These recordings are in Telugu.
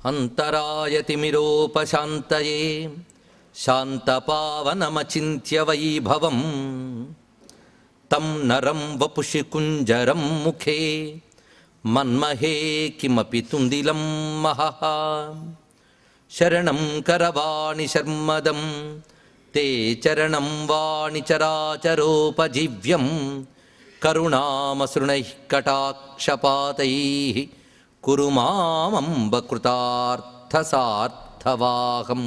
అంతరాయతిమిరోపశాంతయే శాంతపావనమచింత్య వైభవం తం నరం వపుషి కుంజరం ముఖే మన్మహే కిమపి తుందిలం మహః శరణం కరవాణి శర్మదం తే చరణం వాణి చరాచరోపజీవ్యం కరుణామసృణైః కటాక్షపాతైః కురు మామంబ కృతార్థసార్థవాహం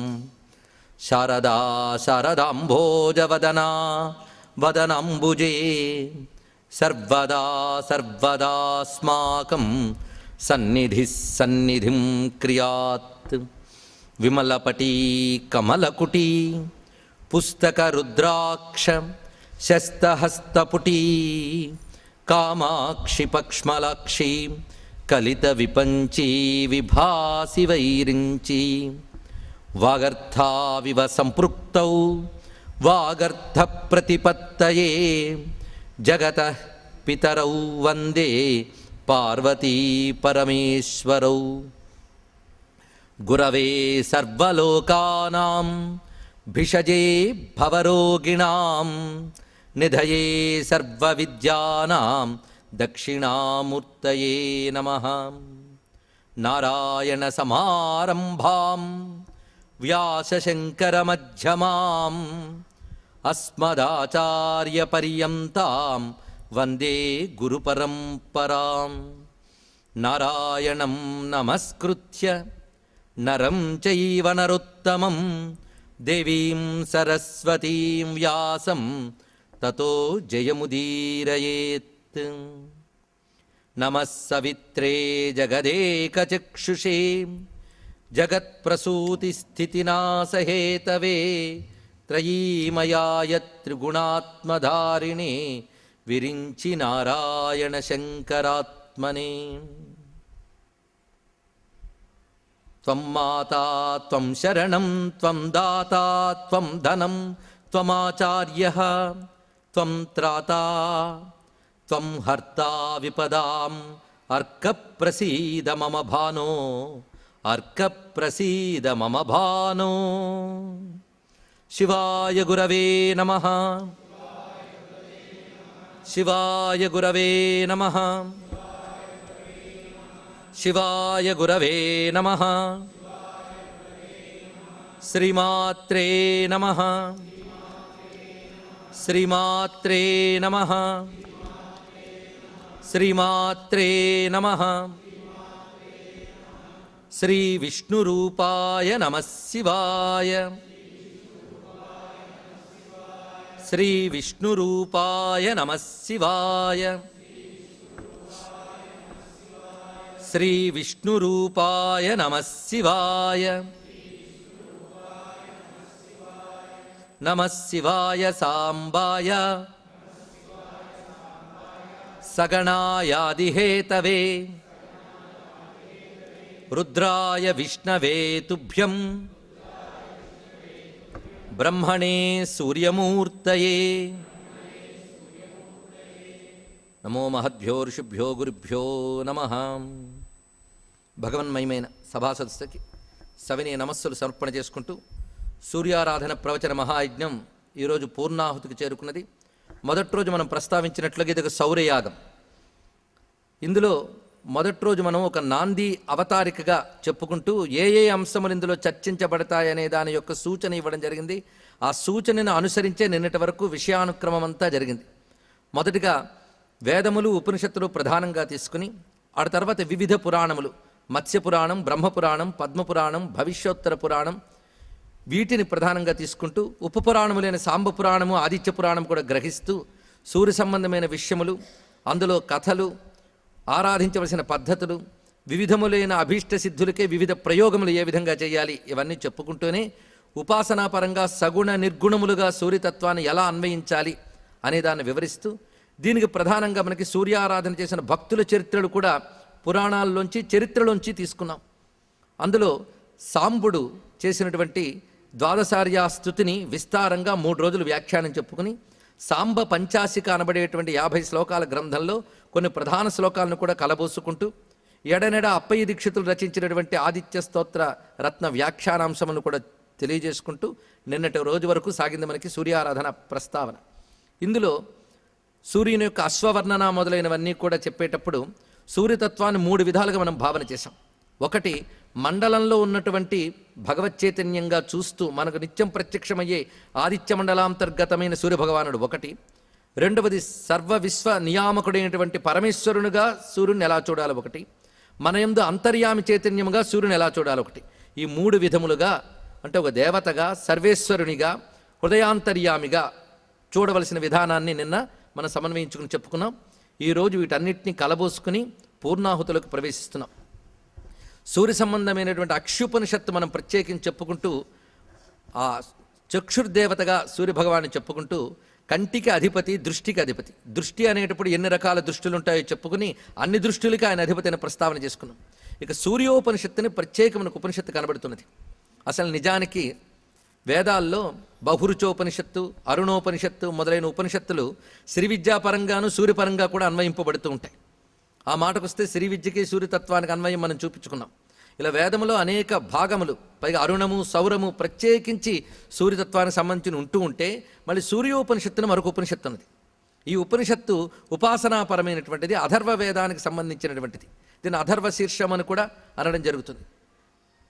శారదా శారదాంభోజవదనా వదనంబుజే సర్వదా సర్వదాస్మాకం సన్నిధిః సన్నిధిం క్రియాత్ విమలపటీ కమలకుటీ పుస్తకరుద్రాక్ష శస్తహస్తపుటీ కామాక్షి పక్ష్మలాక్షి కలిత విపంచీ విభాసి వైరించి వాగర్థావివ సంపృక్తౌ వాగర్థ ప్రతిపత్తయే జగతః పితరౌ వందే పార్వతీ పరమేశ్వరౌ గురవే సర్వలోకానాం భిషజే భవరోగిణాం నిధయే సర్వవిద్యానాం దక్షిణామూర్తయే నమః నారాయణ సమారంభాం వ్యాసశంకరమధ్యమాం అస్మదాచార్యపర్యంతాం వందే గురుపరంపరాం నారాయణం నమస్కృత్య నరం చైవ నరోత్తమం దేవీం సరస్వతీం వ్యాసం తతో జయముదీరయేత్ నమః సవిత్రే జగదేకచక్షుషే జగత్ప్రసూతిస్థితినాశహేతవే త్రయీమయాయ త్రిగుణాత్మధారిణే విరించి నారాయణ శంకరాత్మనే త్వం మాతా త్వం శరణం త్వం దాతా త్వం ధనం త్వమాచార్యః త్వం త్రాతా త్వం హర్తా విపదాం అర్కప్రసీద మమ భానో అర్కప్రసీద మమ భానో శివాయ గురవే నమః శివాయ గురవే నమః శివాయ గురవే నమః శ్రీమాత్రే నమః శ్రీమాత్రే నమః శ్రీమాత్రే నమః శ్రీ విష్ణురూపాయ నమః శివాయ శ్రీ విష్ణురూపాయ నమః శివాయ శ్రీ విష్ణురూపాయ నమః శివాయ నమః శివాయ సాంబాయ సగణాయాదిహేతవే రుద్రాయ విష్ణవే తుభ్యం బ్రహ్మణే సూర్యమూర్తయే నమో మహద్భ్యో ఋషిభ్యో గురుభ్యో నమః. భగవన్మయమైన సభాసదస్సుకి సవినయ నమస్సులు సమర్పణ చేసుకుంటూ సూర్యారాధన ప్రవచన మహాయజ్ఞం ఈరోజు పూర్ణాహుతికి చేరుకున్నది. మొదటి రోజు మనం ప్రస్తావించినట్లుగా ఇది ఒక సౌరయాగం. ఇందులో మొదటి రోజు మనం ఒక నాంది అవతారికగా చెప్పుకుంటూ ఏ ఏ అంశములు ఇందులో చర్చించబడతాయనే దాని యొక్క సూచన ఇవ్వడం జరిగింది. ఆ సూచనను అనుసరించే నిన్నటి వరకు విషయానుక్రమం అంతా జరిగింది. మొదటిగా వేదములు ఉపనిషత్తులు ప్రధానంగా తీసుకుని ఆ తర్వాత వివిధ పురాణములు మత్స్యపురాణం, బ్రహ్మపురాణం, పద్మపురాణం, భవిష్యోత్తర పురాణం వీటిని ప్రధానంగా తీసుకుంటూ ఉపపురాణములైన సాంబ పురాణము, ఆదిత్య పురాణం కూడా గ్రహిస్తూ సూర్య సంబంధమైన విషయములు, అందులో కథలు, ఆరాధించవలసిన పద్ధతులు, వివిధములైన అభీష్ట సిద్ధులకే వివిధ ప్రయోగములు ఏ విధంగా చేయాలి ఇవన్నీ చెప్పుకుంటూనే ఉపాసనాపరంగా సగుణ నిర్గుణములుగా సూర్యతత్వాన్ని ఎలా అన్వయించాలి అనే దాన్ని వివరిస్తూ దీనికి ప్రధానంగా మనకి సూర్యారాధన చేసిన భక్తుల చరిత్రలు కూడా పురాణాల్లోంచి చరిత్రలోంచి తీసుకున్నాం. అందులో సాంబుడు చేసినటువంటి ద్వాదశార్యా స్తుతిని విస్తారంగా 3 రోజులు వ్యాఖ్యానం చెప్పుకుని సాంబ పంచాశిక అనబడేటువంటి 50 శ్లోకాల గ్రంథంలో కొన్ని ప్రధాన శ్లోకాలను కూడా కలబోసుకుంటూ ఎడనెడ అప్పయ్య దీక్షితులు రచించినటువంటి ఆదిత్య స్తోత్ర రత్న వ్యాఖ్యానాంశములను కూడా తెలియజేసుకుంటూ నిన్నటి రోజు వరకు సాగింది మనకి సూర్యారాధన ప్రస్తావన. ఇందులో సూర్యుని యొక్క అశ్వవర్ణన మొదలైనవన్నీ కూడా చెప్పేటప్పుడు సూర్యతత్వాన్ని 3 విధాలుగా మనం భావన చేశాం. ఒకటి, మండలంలో ఉన్నటువంటి భగవత్ చైతన్యంగా చూస్తూ మనకు నిత్యం ప్రత్యక్షమయ్యే ఆదిత్య మండలాంతర్గతమైన సూర్యభగవానుడు ఒకటి. రెండవది, సర్వ విశ్వ నియామకుడైనటువంటి పరమేశ్వరునిగా సూర్యుని ఎలా చూడాలి ఒకటి. మన యందు అంతర్యామి చైతన్యముగా సూర్యుని ఎలా చూడాలి ఒకటి. ఈ 3 విధములుగా అంటే ఒక దేవతగా, సర్వేశ్వరునిగా, హృదయాంతర్యామిగా చూడవలసిన విధానాన్ని నిన్న మనం సమన్వయించుకుని చెప్పుకున్నాం. ఈరోజు వీటన్నిటిని కలబోసుకుని పూర్ణాహుతులకు ప్రవేశిస్తున్నాం. సూర్య సంబంధమైనటువంటి అక్షుపనిషత్తు మనం ప్రత్యేకించి చెప్పుకుంటూ ఆ చక్షుర్దేవతగా సూర్యభగవాన్ని చెప్పుకుంటూ కంటికి అధిపతి, దృష్టికి అధిపతి. దృష్టి అనేటప్పుడు ఎన్ని రకాల దృష్టిలు ఉంటాయో చెప్పుకుని అన్ని దృష్టిలకి ఆయన అధిపతి అని ప్రస్తావన చేసుకున్నాం. ఇక సూర్యోపనిషత్తుని ప్రత్యేకమైన ఉపనిషత్తు కనబడుతున్నది. అసలు నిజానికి వేదాల్లో బహురుచోపనిషత్తు, అరుణోపనిషత్తు మొదలైన ఉపనిషత్తులు శ్రీ విద్యాపరంగాను సూర్యపరంగా కూడా అన్వయింపబడుతూ ఉంటాయి. ఆ మాటకు వస్తే శ్రీ విద్యకి సూర్యతత్వానికి అన్వయం మనం చూపించుకున్నాం. ఇలా వేదములో అనేక భాగములు, పైగా అరుణము, సౌరము ప్రత్యేకించి సూర్యతత్వానికి సంబంధించి ఉంటూ ఉంటే మళ్ళీ సూర్యోపనిషత్తును మరొక ఉపనిషత్తు ఉన్నది. ఈ ఉపనిషత్తు ఉపాసనాపరమైనటువంటిది, అథర్వ వేదానికి సంబంధించినటువంటిది. దీన్ని అథర్వ శీర్షం అని కూడా అనడం జరుగుతుంది.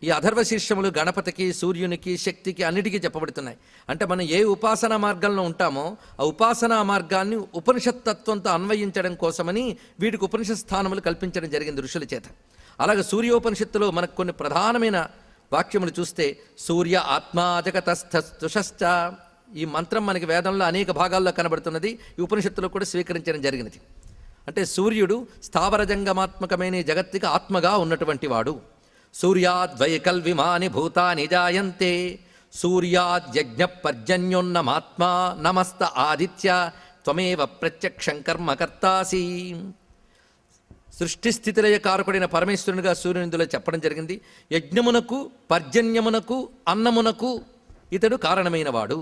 ఈ అథర్వ శీర్షములు గణపతికి, సూర్యునికి, శక్తికి అన్నిటికీ చెప్పబడుతున్నాయి. అంటే మనం ఏ ఉపాసనా మార్గంలో ఉంటామో ఆ ఉపాసనా మార్గాన్ని ఉపనిషత్తత్వంతో అన్వయించడం కోసమని వీటికి ఉపనిషత్ స్థానములు కల్పించడం జరిగింది ఋషుల చేత. అలాగే సూర్యోపనిషత్తులో మనకు కొన్ని ప్రధానమైన వాక్యములు చూస్తే సూర్య ఆత్మా జగతస్థుషశ్చ, ఈ మంత్రం మనకి వేదంలో అనేక భాగాల్లో కనబడుతున్నది. ఈ ఉపనిషత్తులో కూడా స్వీకరించడం జరిగినది. అంటే సూర్యుడు స్థావర జంగమాత్మకమైన ఈ జగత్తుకి ఆత్మగా ఉన్నటువంటి వాడు. సూర్యాద్వైకల్విమాని భూతాని జాయంతే సూర్యాద్యజ్ఞ పర్జన్యోన్నమాత్మా నమస్త ఆదిత్య త్వమేవ ప్రత్యక్షం కర్మ కర్తాసి. సృష్టి స్థితిలయ కారకుడైన పరమేశ్వరునిగా సూర్యునిలో చెప్పడం జరిగింది. యజ్ఞమునకు, పర్జన్యమునకు, అన్నమునకు ఇతడు కారణమైన వాడు.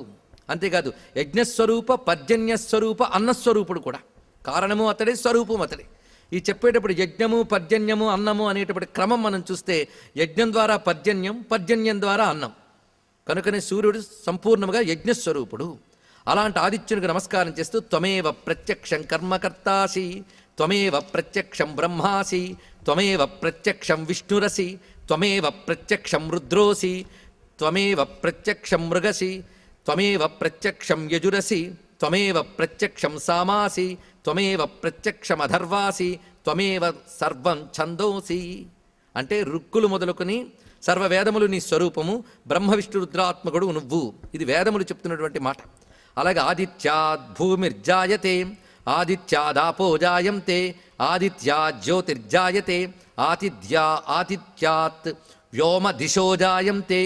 అంతేకాదు యజ్ఞస్వరూప, పర్జన్యస్వరూప, అన్నస్వరూపుడు కూడా. కారణము అతడే, స్వరూపం అతడే. ఈ చెప్పేటప్పుడు యజ్ఞము, పర్జన్యము, అన్నము అనేటప్పుడు క్రమం మనం చూస్తే యజ్ఞం ద్వారా పర్జన్యం, పర్జన్యం ద్వారా అన్నం. కనుకనే సూర్యుడు సంపూర్ణముగా యజ్ఞస్వరూపుడు. అలాంటి ఆదిత్యునికి నమస్కారం చేస్తూ త్వమేవ ప్రత్యక్షం కర్మకర్తాసి, త్వమేవ ప్రత్యక్షం బ్రహ్మాసి, త్వమేవ ప్రత్యక్షం విష్ణురసి, త్వమేవ ప్రత్యక్షం రుద్రోసి, త్వమేవ ప్రత్యక్షం మృగసి, త్వమేవ ప్రత్యక్షం యజురసి, త్వమేవ ప్రత్యక్షం సామాసి, త్వమేవ ప్రత్యక్షం అధర్వాసి, త్వమేవ సర్వం ఛందోసి. అంటే రుక్కులు మొదలుకొని సర్వవేదములు నీ స్వరూపము, బ్రహ్మ విష్ణు రుద్రాత్మకుడు నువ్వు. ఇది వేదములు చెప్తున్నటువంటి మాట. అలాగే ఆదిత్యాద్ భూమిర్జాయతే, ఆదిత్యాదాపో జాయంతే, ఆదిత్యా జ్యోతిర్జాయతే, ఆదిత్యాత్ వ్యోమ దిశో జాయంతే,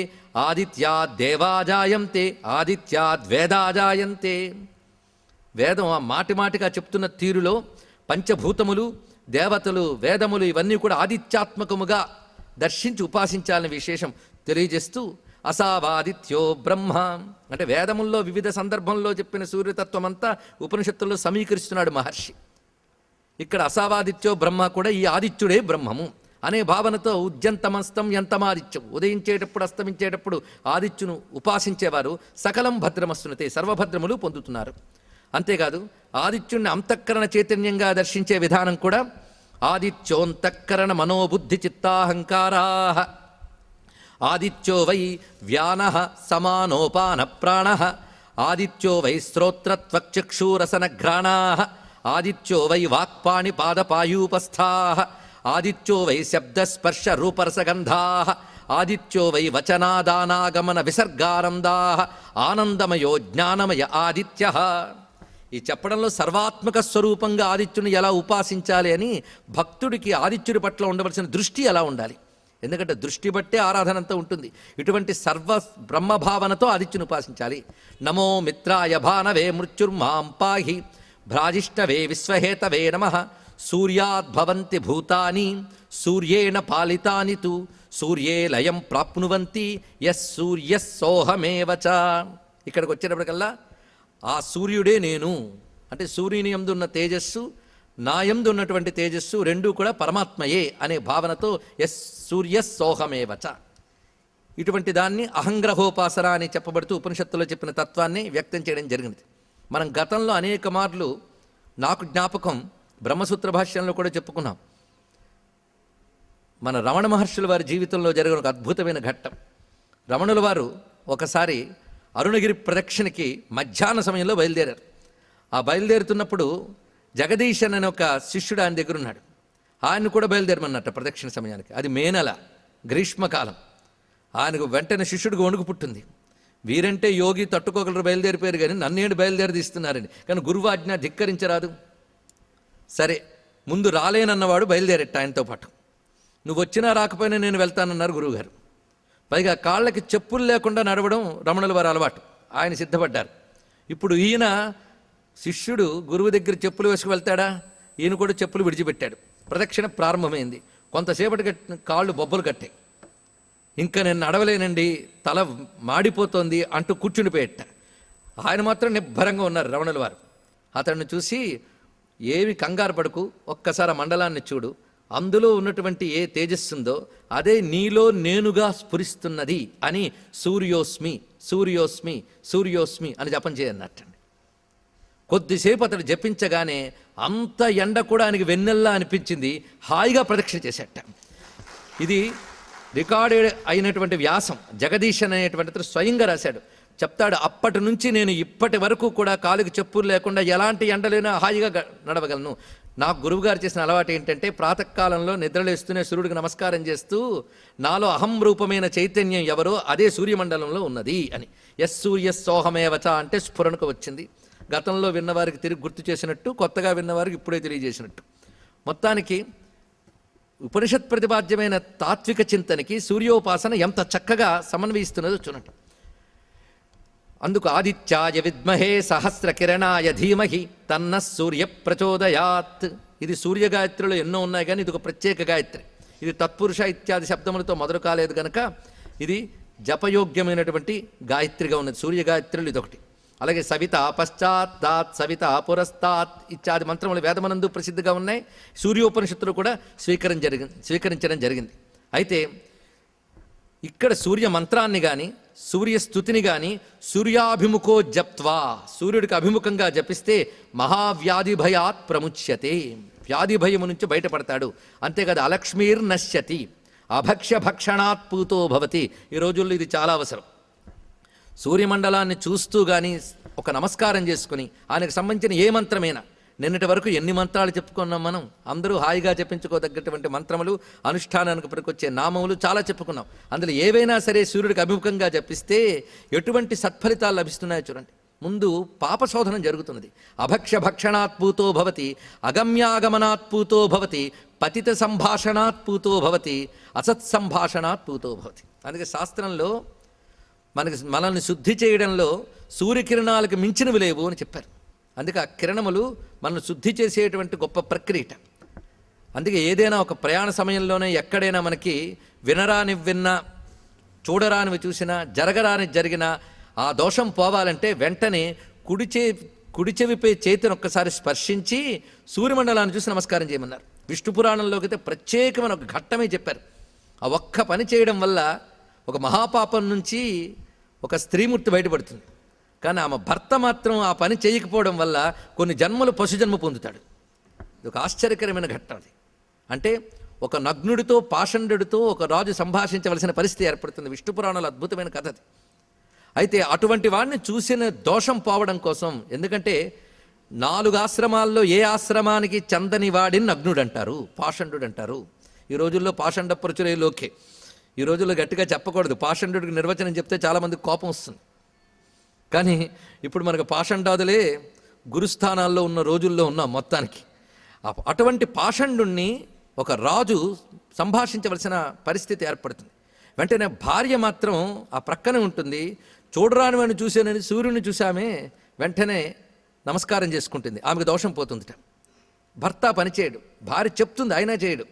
ఆదిత్యాదేవాజాయంతే, ఆదిత్యాద్వేదాజాయంతే. వేదం ఆ మాటి మాటిగా చెప్తున్న తీరులో పంచభూతములు, దేవతలు, వేదములు ఇవన్నీ కూడా ఆదిత్యాత్మకముగా దర్శించి ఉపాసించాలనే విశేషం తెలియజేస్తూ అసావాదిత్యో బ్రహ్మ అంటే వేదముల్లో వివిధ సందర్భంలో చెప్పిన సూర్యతత్వం అంతా ఉపనిషత్తుల్లో సమీకరిస్తున్నాడు మహర్షి. ఇక్కడ అసావాదిత్యో బ్రహ్మ కూడా ఈ ఆదిత్యుడే బ్రహ్మము అనే భావనతో ఉద్యంతమస్తం యంతమాదిత్యం, ఉదయించేటప్పుడు అస్తమించేటప్పుడు ఆదిత్యును ఉపాసించేవారు సకలం భద్రమస్తునతే, సర్వభద్రములు పొందుతున్నారు. అంతేకాదు ఆదిత్యుణ్ణి అంతఃకరణ చైతన్యంగా దర్శించే విధానం కూడా ఆదిత్యోంతఃకరణ మనోబుద్ధి చిత్తాహంకారా, ఆదిత్యో వై వ్యాన సమానోపాన ప్రాణ, ఆదిత్యో వై శ్రోత్రత్వక్షురసనఘ్రాణా, ఆదిత్యో వై వాక్పాణి పాదపాయూపస్థా, ఆదిత్యో వై శబ్దస్పర్శ రూపరసగంధా, ఆదిత్యో వై వచనాదానాగమన విసర్గానందా, ఆనందమయో జ్ఞానమయ ఆదిత్య. ఈ చెప్పడంలో సర్వాత్మక స్వరూపంగా ఆదిత్యుని ఎలా ఉపాసించాలి అని భక్తుడికి ఆదిత్యుడి పట్ల ఉండవలసిన దృష్టి ఎలా ఉండాలి. ఎందుకంటే దృష్టి బట్టే ఆరాధన అంతా ఉంటుంది. ఇటువంటి సర్వ బ్రహ్మభావనతో ఆదిత్యుని ఉపాసించాలి. నమో మిత్రాయ భానవే మృత్యుర్మాం పాహి, భ్రాజిష్టవే విశ్వహేతవే నమః, సూర్యాద్భవంతి భూతాని సూర్యేణ పాలితాని తు, సూర్యే లయం ప్రాప్నువంతి యస్ సూర్యస్సోహమేవ చ. ఇక్కడికి వచ్చేటప్పటికల్లా ఆ సూర్యుడే నేను అంటే సూర్యుని యందు ఉన్న తేజస్సు నాయందు ఉన్నటువంటి తేజస్సు రెండూ కూడా పరమాత్మయే అనే భావనతో సూర్య సోహమేవచ, ఇటువంటి దాన్ని అహంగ్రహోపాసన అని చెప్పబడుతూ ఉపనిషత్తులో చెప్పిన తత్వాన్ని వ్యక్తం చేయడం జరిగింది. మనం గతంలో అనేక మార్లు, నాకు జ్ఞాపకం, బ్రహ్మసూత్ర భాష్యంలో కూడా చెప్పుకున్నాం, మన రమణ మహర్షుల వారి జీవితంలో జరిగిన ఒక అద్భుతమైన ఘట్టం. రమణుల వారు ఒకసారి అరుణగిరి ప్రదక్షిణకి మధ్యాహ్న సమయంలో బయలుదేరారు. ఆ బయలుదేరుతున్నప్పుడు జగదీశన్ అనే ఒక శిష్యుడు ఆయన దగ్గర ఉన్నాడు. ఆయన కూడా బయలుదేరమన్నట్టు ప్రదక్షిణ సమయానికి. అది మే నెల, గ్రీష్మకాలం. ఆయనకు వెంటనే శిష్యుడికి వణుకు పుట్టింది. వీరంటే యోగి తట్టుకోగలరు, బయలుదేరిపోయారు, కానీ నన్నేడు బయలుదేరదీస్తున్నారని. కానీ గురువాజ్ఞ ధిక్కరించరాదు. సరే, ముందు రాలేనన్నవాడు బయలుదేరెట్ట ఆయనతో పాటు. నువ్వు వచ్చినా రాకపోయినా నేను వెళ్తానన్నారు గురువుగారు. పైగా కాళ్ళకి చెప్పులు లేకుండా నడవడం రమణుల వారి అలవాటు. ఆయన సిద్ధపడ్డారు. ఇప్పుడు ఈయన శిష్యుడు గురువు దగ్గర చెప్పులు వేసుకు వెళ్తాడా? ఈయన కూడా చెప్పులు విడిచిపెట్టాడు. ప్రదక్షిణ ప్రారంభమైంది. కొంతసేపటికి కాళ్ళు బొబ్బలు కట్టాయి. ఇంకా నేను నడవలేనండి, తల మాడిపోతోంది అంటూ కూర్చునిపోయేట. ఆయన మాత్రం నిబ్బరంగా ఉన్నారు రమణుల వారు. అతన్ని చూసి, ఏమి కంగారు పడకు, ఒక్కసారి మండలాన్ని చూడు, అందులో ఉన్నటువంటి ఏ తేజస్సుందో అదే నీలో నేనుగా స్ఫురిస్తున్నది అని సూర్యోస్మి సూర్యోస్మి సూర్యోస్మి అని జపం చేయన్నట్టండి. కొద్దిసేపు అతడు జపించగానే అంత ఎండ కూడా ఆయనకి వెన్నెల్లా అనిపించింది. హాయిగా ప్రదక్షిణ చేసేట. ఇది రికార్డెడ్ అయినటువంటి వ్యాసం. జగదీశన్ అనేటువంటి అతను స్వయంగా రాశాడు. చెప్తాడు, అప్పటి నుంచి నేను ఇప్పటి వరకు కూడా కాలుకి చెప్పులు లేకుండా ఎలాంటి ఎండలైనా హాయిగా నడవగలను. నాకు గురువుగారు చేసిన అలవాటు ఏంటంటే, ప్రాతకాలంలో నిద్రలేస్తూనే సూర్యుడికి నమస్కారం చేస్తూ, నాలో అహం రూపమైన చైతన్యం ఎవరో అదే సూర్యమండలంలో ఉన్నది అని. సూర్య సోహమేవచ అంటే స్ఫురణకు వచ్చింది. గతంలో విన్నవారికి తిరిగి గుర్తు చేసినట్టు, కొత్తగా విన్నవారికి ఇప్పుడే తెలియజేసినట్టు. మొత్తానికి ఉపనిషత్ ప్రతిపాద్యమైన తాత్విక చింతనకి సూర్యోపాసన ఎంత చక్కగా సమన్వయిస్తున్నదో చూడండి. అందుకు ఆదిత్యాయ విద్మహే సహస్ర కిరణాయ ధీమహి తన్న సూర్య ప్రచోదయాత్. ఇది సూర్య గాయత్రిలో ఎన్నో ఉన్నాయి, కానీ ఇది ఒక ప్రత్యేక గాయత్రి. ఇది తత్పురుష ఇత్యాది శబ్దములతో మొదలు కాలేదు కనుక ఇది జపయోగ్యమైనటువంటి గాయత్రిగా ఉన్నది. సూర్య గాయత్రులు ఇదొకటి. అలాగే సవిత పశ్చాత్తాత్, సవిత పురస్తాత్ ఇత్యాది మంత్రములు వేదమనందు ప్రసిద్ధిగా ఉన్నాయి. సూర్యోపనిషత్తులు కూడా స్వీకరించడం జరిగింది. అయితే ఇక్కడ సూర్య మంత్రాన్ని కానీ సూర్యస్థుతిని కానీ సూర్యాభిముఖో జప్త్వా, సూర్యుడికి అభిముఖంగా జపిస్తే మహావ్యాధి భయాత్ ప్రముచ్యతే, వ్యాధి భయము నుంచి బయటపడతాడు. అంతేకాదు అలక్ష్మీర్ నశ్యతి, అభక్ష్య భక్షణాత్ పూతో భవతి. ఈ రోజుల్లో ఇది చాలా అవసరం. సూర్యమండలాన్ని చూస్తూ కానీ ఒక నమస్కారం చేసుకుని ఆయనకు సంబంధించిన ఏ మంత్రమైనా, నిన్నటి వరకు ఎన్ని మంత్రాలు చెప్పుకున్నాం మనం, అందరూ హాయిగా చెప్పించుకోదగ్గటువంటి మంత్రములు, అనుష్ఠానానికి పనికొచ్చే నామములు చాలా చెప్పుకున్నాం. అందులో ఏవైనా సరే సూర్యుడికి అభిముఖంగా జపిస్తే ఎటువంటి సత్ఫలితాలు లభిస్తున్నాయో చూడండి. ముందు పాపశోధనం జరుగుతున్నది. అభక్ష్య భక్షణాత్ పూతో భవతి, అగమ్యాగమనాత్ పూతో భవతి, పతిత సంభాషణాత్ పూతో భవతి, అసత్సంభాషణాత్ పూతో భవతి. అందుకే శాస్త్రంలో మనల్ని శుద్ధి చేయడంలో సూర్యకిరణాలకు మించినవి లేవు అని చెప్పారు. అందుకే ఆ కిరణములు మనల్ని శుద్ధి చేసేటువంటి గొప్ప ప్రక్రియ. అందుకే ఏదైనా ఒక ప్రయాణ సమయంలోనే ఎక్కడైనా మనకి విన్నా, చూడరానివి చూసినా, జరగరాని జరిగినా ఆ దోషం పోవాలంటే వెంటనే కుడి చెవిపై చేతిని ఒక్కసారి స్పర్శించి సూర్యమండలాన్ని చూసి నమస్కారం చేయమన్నారు. విష్ణు పురాణంలోకి అయితే ప్రత్యేకమైన ఒక ఘట్టమే చెప్పారు. ఆ ఒక్క పని చేయడం వల్ల ఒక మహాపాపం నుంచి ఒక స్త్రీమూర్తి బయటపడుతుంది. కానీ ఆమె భర్త మాత్రం ఆ పని చేయకపోవడం వల్ల కొన్ని జన్మలు పశుజన్మ పొందుతాడు. ఇది ఒక ఆశ్చర్యకరమైన ఘట్టం. అది అంటే ఒక నగ్నుడితో, పాషండుడితో ఒక రాజు సంభాషించవలసిన పరిస్థితి ఏర్పడుతుంది. విష్ణు పురాణాలు అద్భుతమైన కథ అది. అయితే అటువంటి వాడిని చూసిన దోషం పోవడం కోసం, ఎందుకంటే 4 ఆశ్రమాల్లో ఏ ఆశ్రమానికి చందని వాడిని నగ్నుడు అంటారు, పాషండు అంటారు. ఈ రోజుల్లో పాషండ ప్రచురేలోకే. ఈ రోజుల్లో గట్టిగా చెప్పకూడదు. పాషండుడికి నిర్వచనం చెప్తే చాలామందికి కోపం వస్తుంది. కానీ ఇప్పుడు మనకు పాషండాదులే గురుస్థానాల్లో ఉన్న రోజుల్లో ఉన్నాం మొత్తానికి. అటువంటి పాషండుణ్ణి ఒక రాజు సంభాషించవలసిన పరిస్థితి ఏర్పడుతుంది. వెంటనే భార్య మాత్రం ఆ ప్రక్కనే ఉంటుంది. చూడరాని వాడిని చూసానని సూర్యుని చూసామే, వెంటనే నమస్కారం చేసుకుంటుంది. ఆమెకు దోషం పోతుందిట. భర్త పనిచేయడు, భార్య చెప్తుంది, అయినా చేయడు.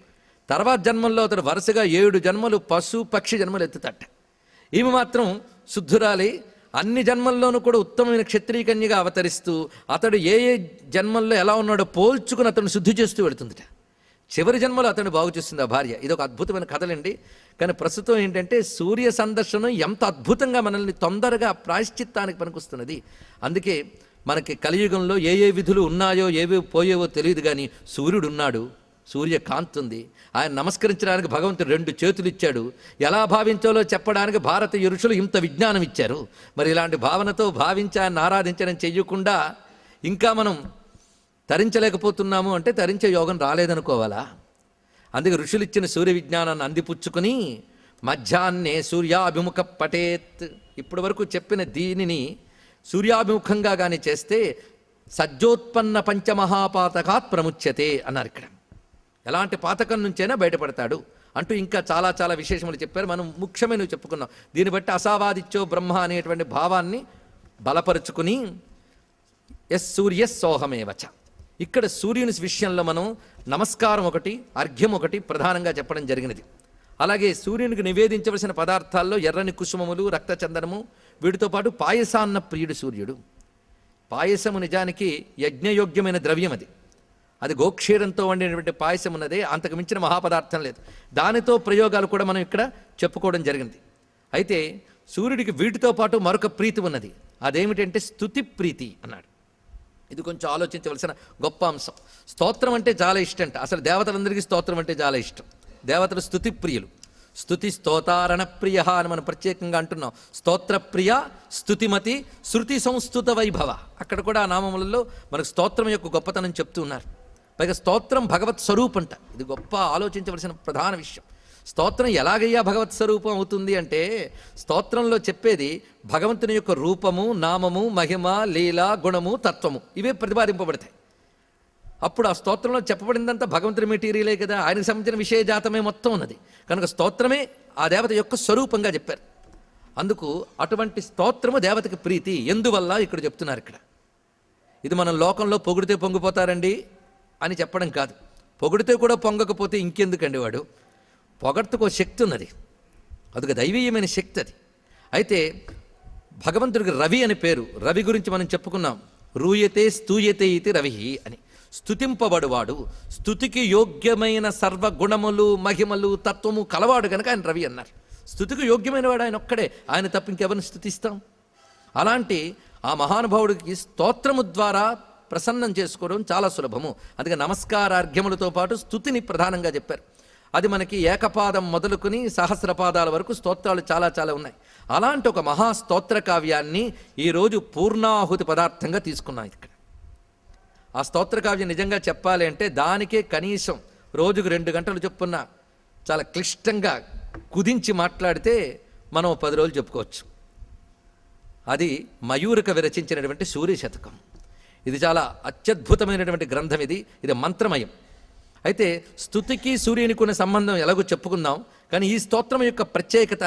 తర్వాత జన్మల్లో అతడు వరుసగా 7 జన్మలు పశు పక్షి జన్మలు ఎత్తుతట. ఈమె మాత్రం శుద్ధురాలి, అన్ని జన్మల్లోనూ కూడా ఉత్తమమైన క్షత్రియ కన్యగా అవతరిస్తూ అతడు ఏ ఏ జన్మల్లో ఎలా ఉన్నాడో పోల్చుకుని అతను శుద్ధి చేస్తూ వెళుతుందిట. చివరి జన్మలో అతను బాగు చేస్తుంది ఆ భార్య. ఇది ఒక అద్భుతమైన కథలండి. కానీ ప్రస్తుతం ఏంటంటే సూర్య సందర్శనం ఎంత అద్భుతంగా మనల్ని తొందరగా ప్రాయశ్చిత్తానికి పనికొస్తున్నది. అందుకే మనకి కలియుగంలో ఏ ఏ విధులు ఉన్నాయో ఏవే పోయేవో తెలియదు, కానీ సూర్యుడు ఉన్నాడు, సూర్యకాంతి ఉంది. ఆయన నమస్కరించడానికి భగవంతుడు 2 చేతులు ఇచ్చాడు. ఎలా భావించాలో చెప్పడానికి భారతీయ ఋషులు ఇంత విజ్ఞానం ఇచ్చారు. మరి ఇలాంటి భావనతో భావించి ఆయన ఆరాధించడం చెయ్యకుండా ఇంకా మనం తరించలేకపోతున్నాము అంటే తరించే యోగం రాలేదనుకోవాలా? అందుకే ఋషులు ఇచ్చిన సూర్య విజ్ఞానాన్ని అందిపుచ్చుకుని మధ్యాహ్నే సూర్యాభిముఖ పటేత్, ఇప్పటి వరకు చెప్పిన దీనిని సూర్యాభిముఖంగా కానీ చేస్తే సజ్జోత్పన్న పంచమహాపాతకాత్ ప్రముచ్యతే అన్నారు. ఇక్కడ ఎలాంటి పాతకం నుంచైనా బయటపడతాడు అంటూ ఇంకా చాలా చాలా విశేషములు చెప్పారు. మనం ముఖ్యమైనవి చెప్పుకున్నాం. దీన్ని బట్టి అసావాదిత్యో బ్రహ్మ అనేటువంటి భావాన్ని బలపరుచుకుని సూర్య సోహమేవచ. ఇక్కడ సూర్యుని విషయంలో మనం నమస్కారం ఒకటి, అర్ఘ్యం ఒకటి ప్రధానంగా చెప్పడం జరిగినది. అలాగే సూర్యునికి నివేదించవలసిన పదార్థాల్లో ఎర్రని కుసుమములు, రక్తచందనము, వీటితో పాటు పాయసాన్న ప్రియుడు సూర్యుడు. పాయసము నిజానికి యజ్ఞయోగ్యమైన ద్రవ్యం. అది గోక్షీరంతో వండినటువంటి పాయసం ఉన్నదే, అంతకు మించిన మహాపదార్థం లేదు. దానితో ప్రయోగాలు కూడా మనం ఇక్కడ చెప్పుకోవడం జరిగింది. అయితే సూర్యుడికి వీటితో పాటు మరొక ప్రీతి ఉన్నది. అదేమిటంటే స్తుతి ప్రీతి అన్నాడు. ఇది కొంచెం ఆలోచించవలసిన గొప్ప అంశం. స్తోత్రం అంటే చాలా ఇష్టంట. అసలు దేవతలందరికీ స్తోత్రం అంటే చాలా ఇష్టం. దేవతలు స్తుతి ప్రియులు. స్తుతి స్తోతారణ ప్రియ అని మనం ప్రత్యేకంగా అంటున్నాం. స్తోత్రప్రియ, స్తుతిమతి, శృతి సంస్తుత వైభవ. అక్కడ కూడా ఆ నామములలో మనకు స్తోత్రం యొక్క గొప్పతనం చెప్తూ ఉన్నారు. పైగా స్తోత్రం భగవత్ స్వరూపంట. ఇది గొప్ప ఆలోచించవలసిన ప్రధాన విషయం. స్తోత్రం ఎలాగయ్యా భగవత్ స్వరూపం అవుతుంది అంటే, స్తోత్రంలో చెప్పేది భగవంతుని యొక్క రూపము, నామము, మహిమ, లీల, గుణము, తత్వము, ఇవే ప్రతిపాదింపబడతాయి. అప్పుడు ఆ స్తోత్రంలో చెప్పబడిందంతా భగవంతుని మెటీరియలే కదా, ఆయనకు సంబంధించిన విషయజాతమే మొత్తం ఉన్నది. కనుక స్తోత్రమే ఆ దేవత యొక్క స్వరూపంగా చెప్పారు. అందుకు అటువంటి స్తోత్రము దేవతకి ప్రీతి. ఎందువల్ల ఇక్కడ చెప్తున్నారు. ఇక్కడ ఇది మనం లోకంలో పొగిడితే పొంగిపోతారండి అని చెప్పడం కాదు. పొగిడితే కూడా పొంగకపోతే ఇంకెందుకండి వాడు. పొగడ్తకు శక్తి ఉన్నది, అదొక దైవీయమైన శక్తి అది. అయితే భగవంతుడికి రవి అని పేరు. రవి గురించి మనం చెప్పుకున్నాం. రూయతే స్తూయతే ఇది రవి అని. స్తుతింపబడువాడు, స్తుతికి యోగ్యమైన సర్వగుణములు, మహిమలు, తత్వము కలవాడు కనుక ఆయన రవి అన్నారు. స్తుతికి యోగ్యమైన వాడు ఆయన ఒక్కడే. ఆయన తప్ప ఇంకెవరిని స్తుతిస్తాం? అలాంటి ఆ మహానుభావుడికి స్తోత్రము ద్వారా ప్రసన్నం చేసుకోవడం చాలా సులభము. అందుకే నమస్కారార్ఘ్యములతో పాటు స్తుతిని ప్రధానంగా చెప్పారు. అది మనకి ఏకపాదం మొదలుకొని సహస్రపాదాల వరకు స్తోత్రాలు చాలా చాలా ఉన్నాయి. అలాంటి ఒక మహాస్తోత్ర కావ్యాన్ని ఈరోజు పూర్ణాహుతి పదార్థంగా తీసుకున్నాం. ఇక్కడ ఆ స్తోత్ర కావ్యం నిజంగా చెప్పాలి అంటే దానికే కనీసం రోజుకు 2 గంటలు చెప్పున్న చాలా క్లిష్టంగా కుదించి మాట్లాడితే మనం 10 రోజులు చెప్పుకోవచ్చు. అది మయూరక విరచించినటువంటి సూర్య శతకం. ఇది చాలా అత్యద్భుతమైనటువంటి గ్రంథం. ఇది మంత్రమయం. అయితే స్తుతికి సూర్యునికి ఉన్న సంబంధం ఎలాగో చెప్పుకుందాం. కానీ ఈ స్తోత్రం యొక్క ప్రత్యేకత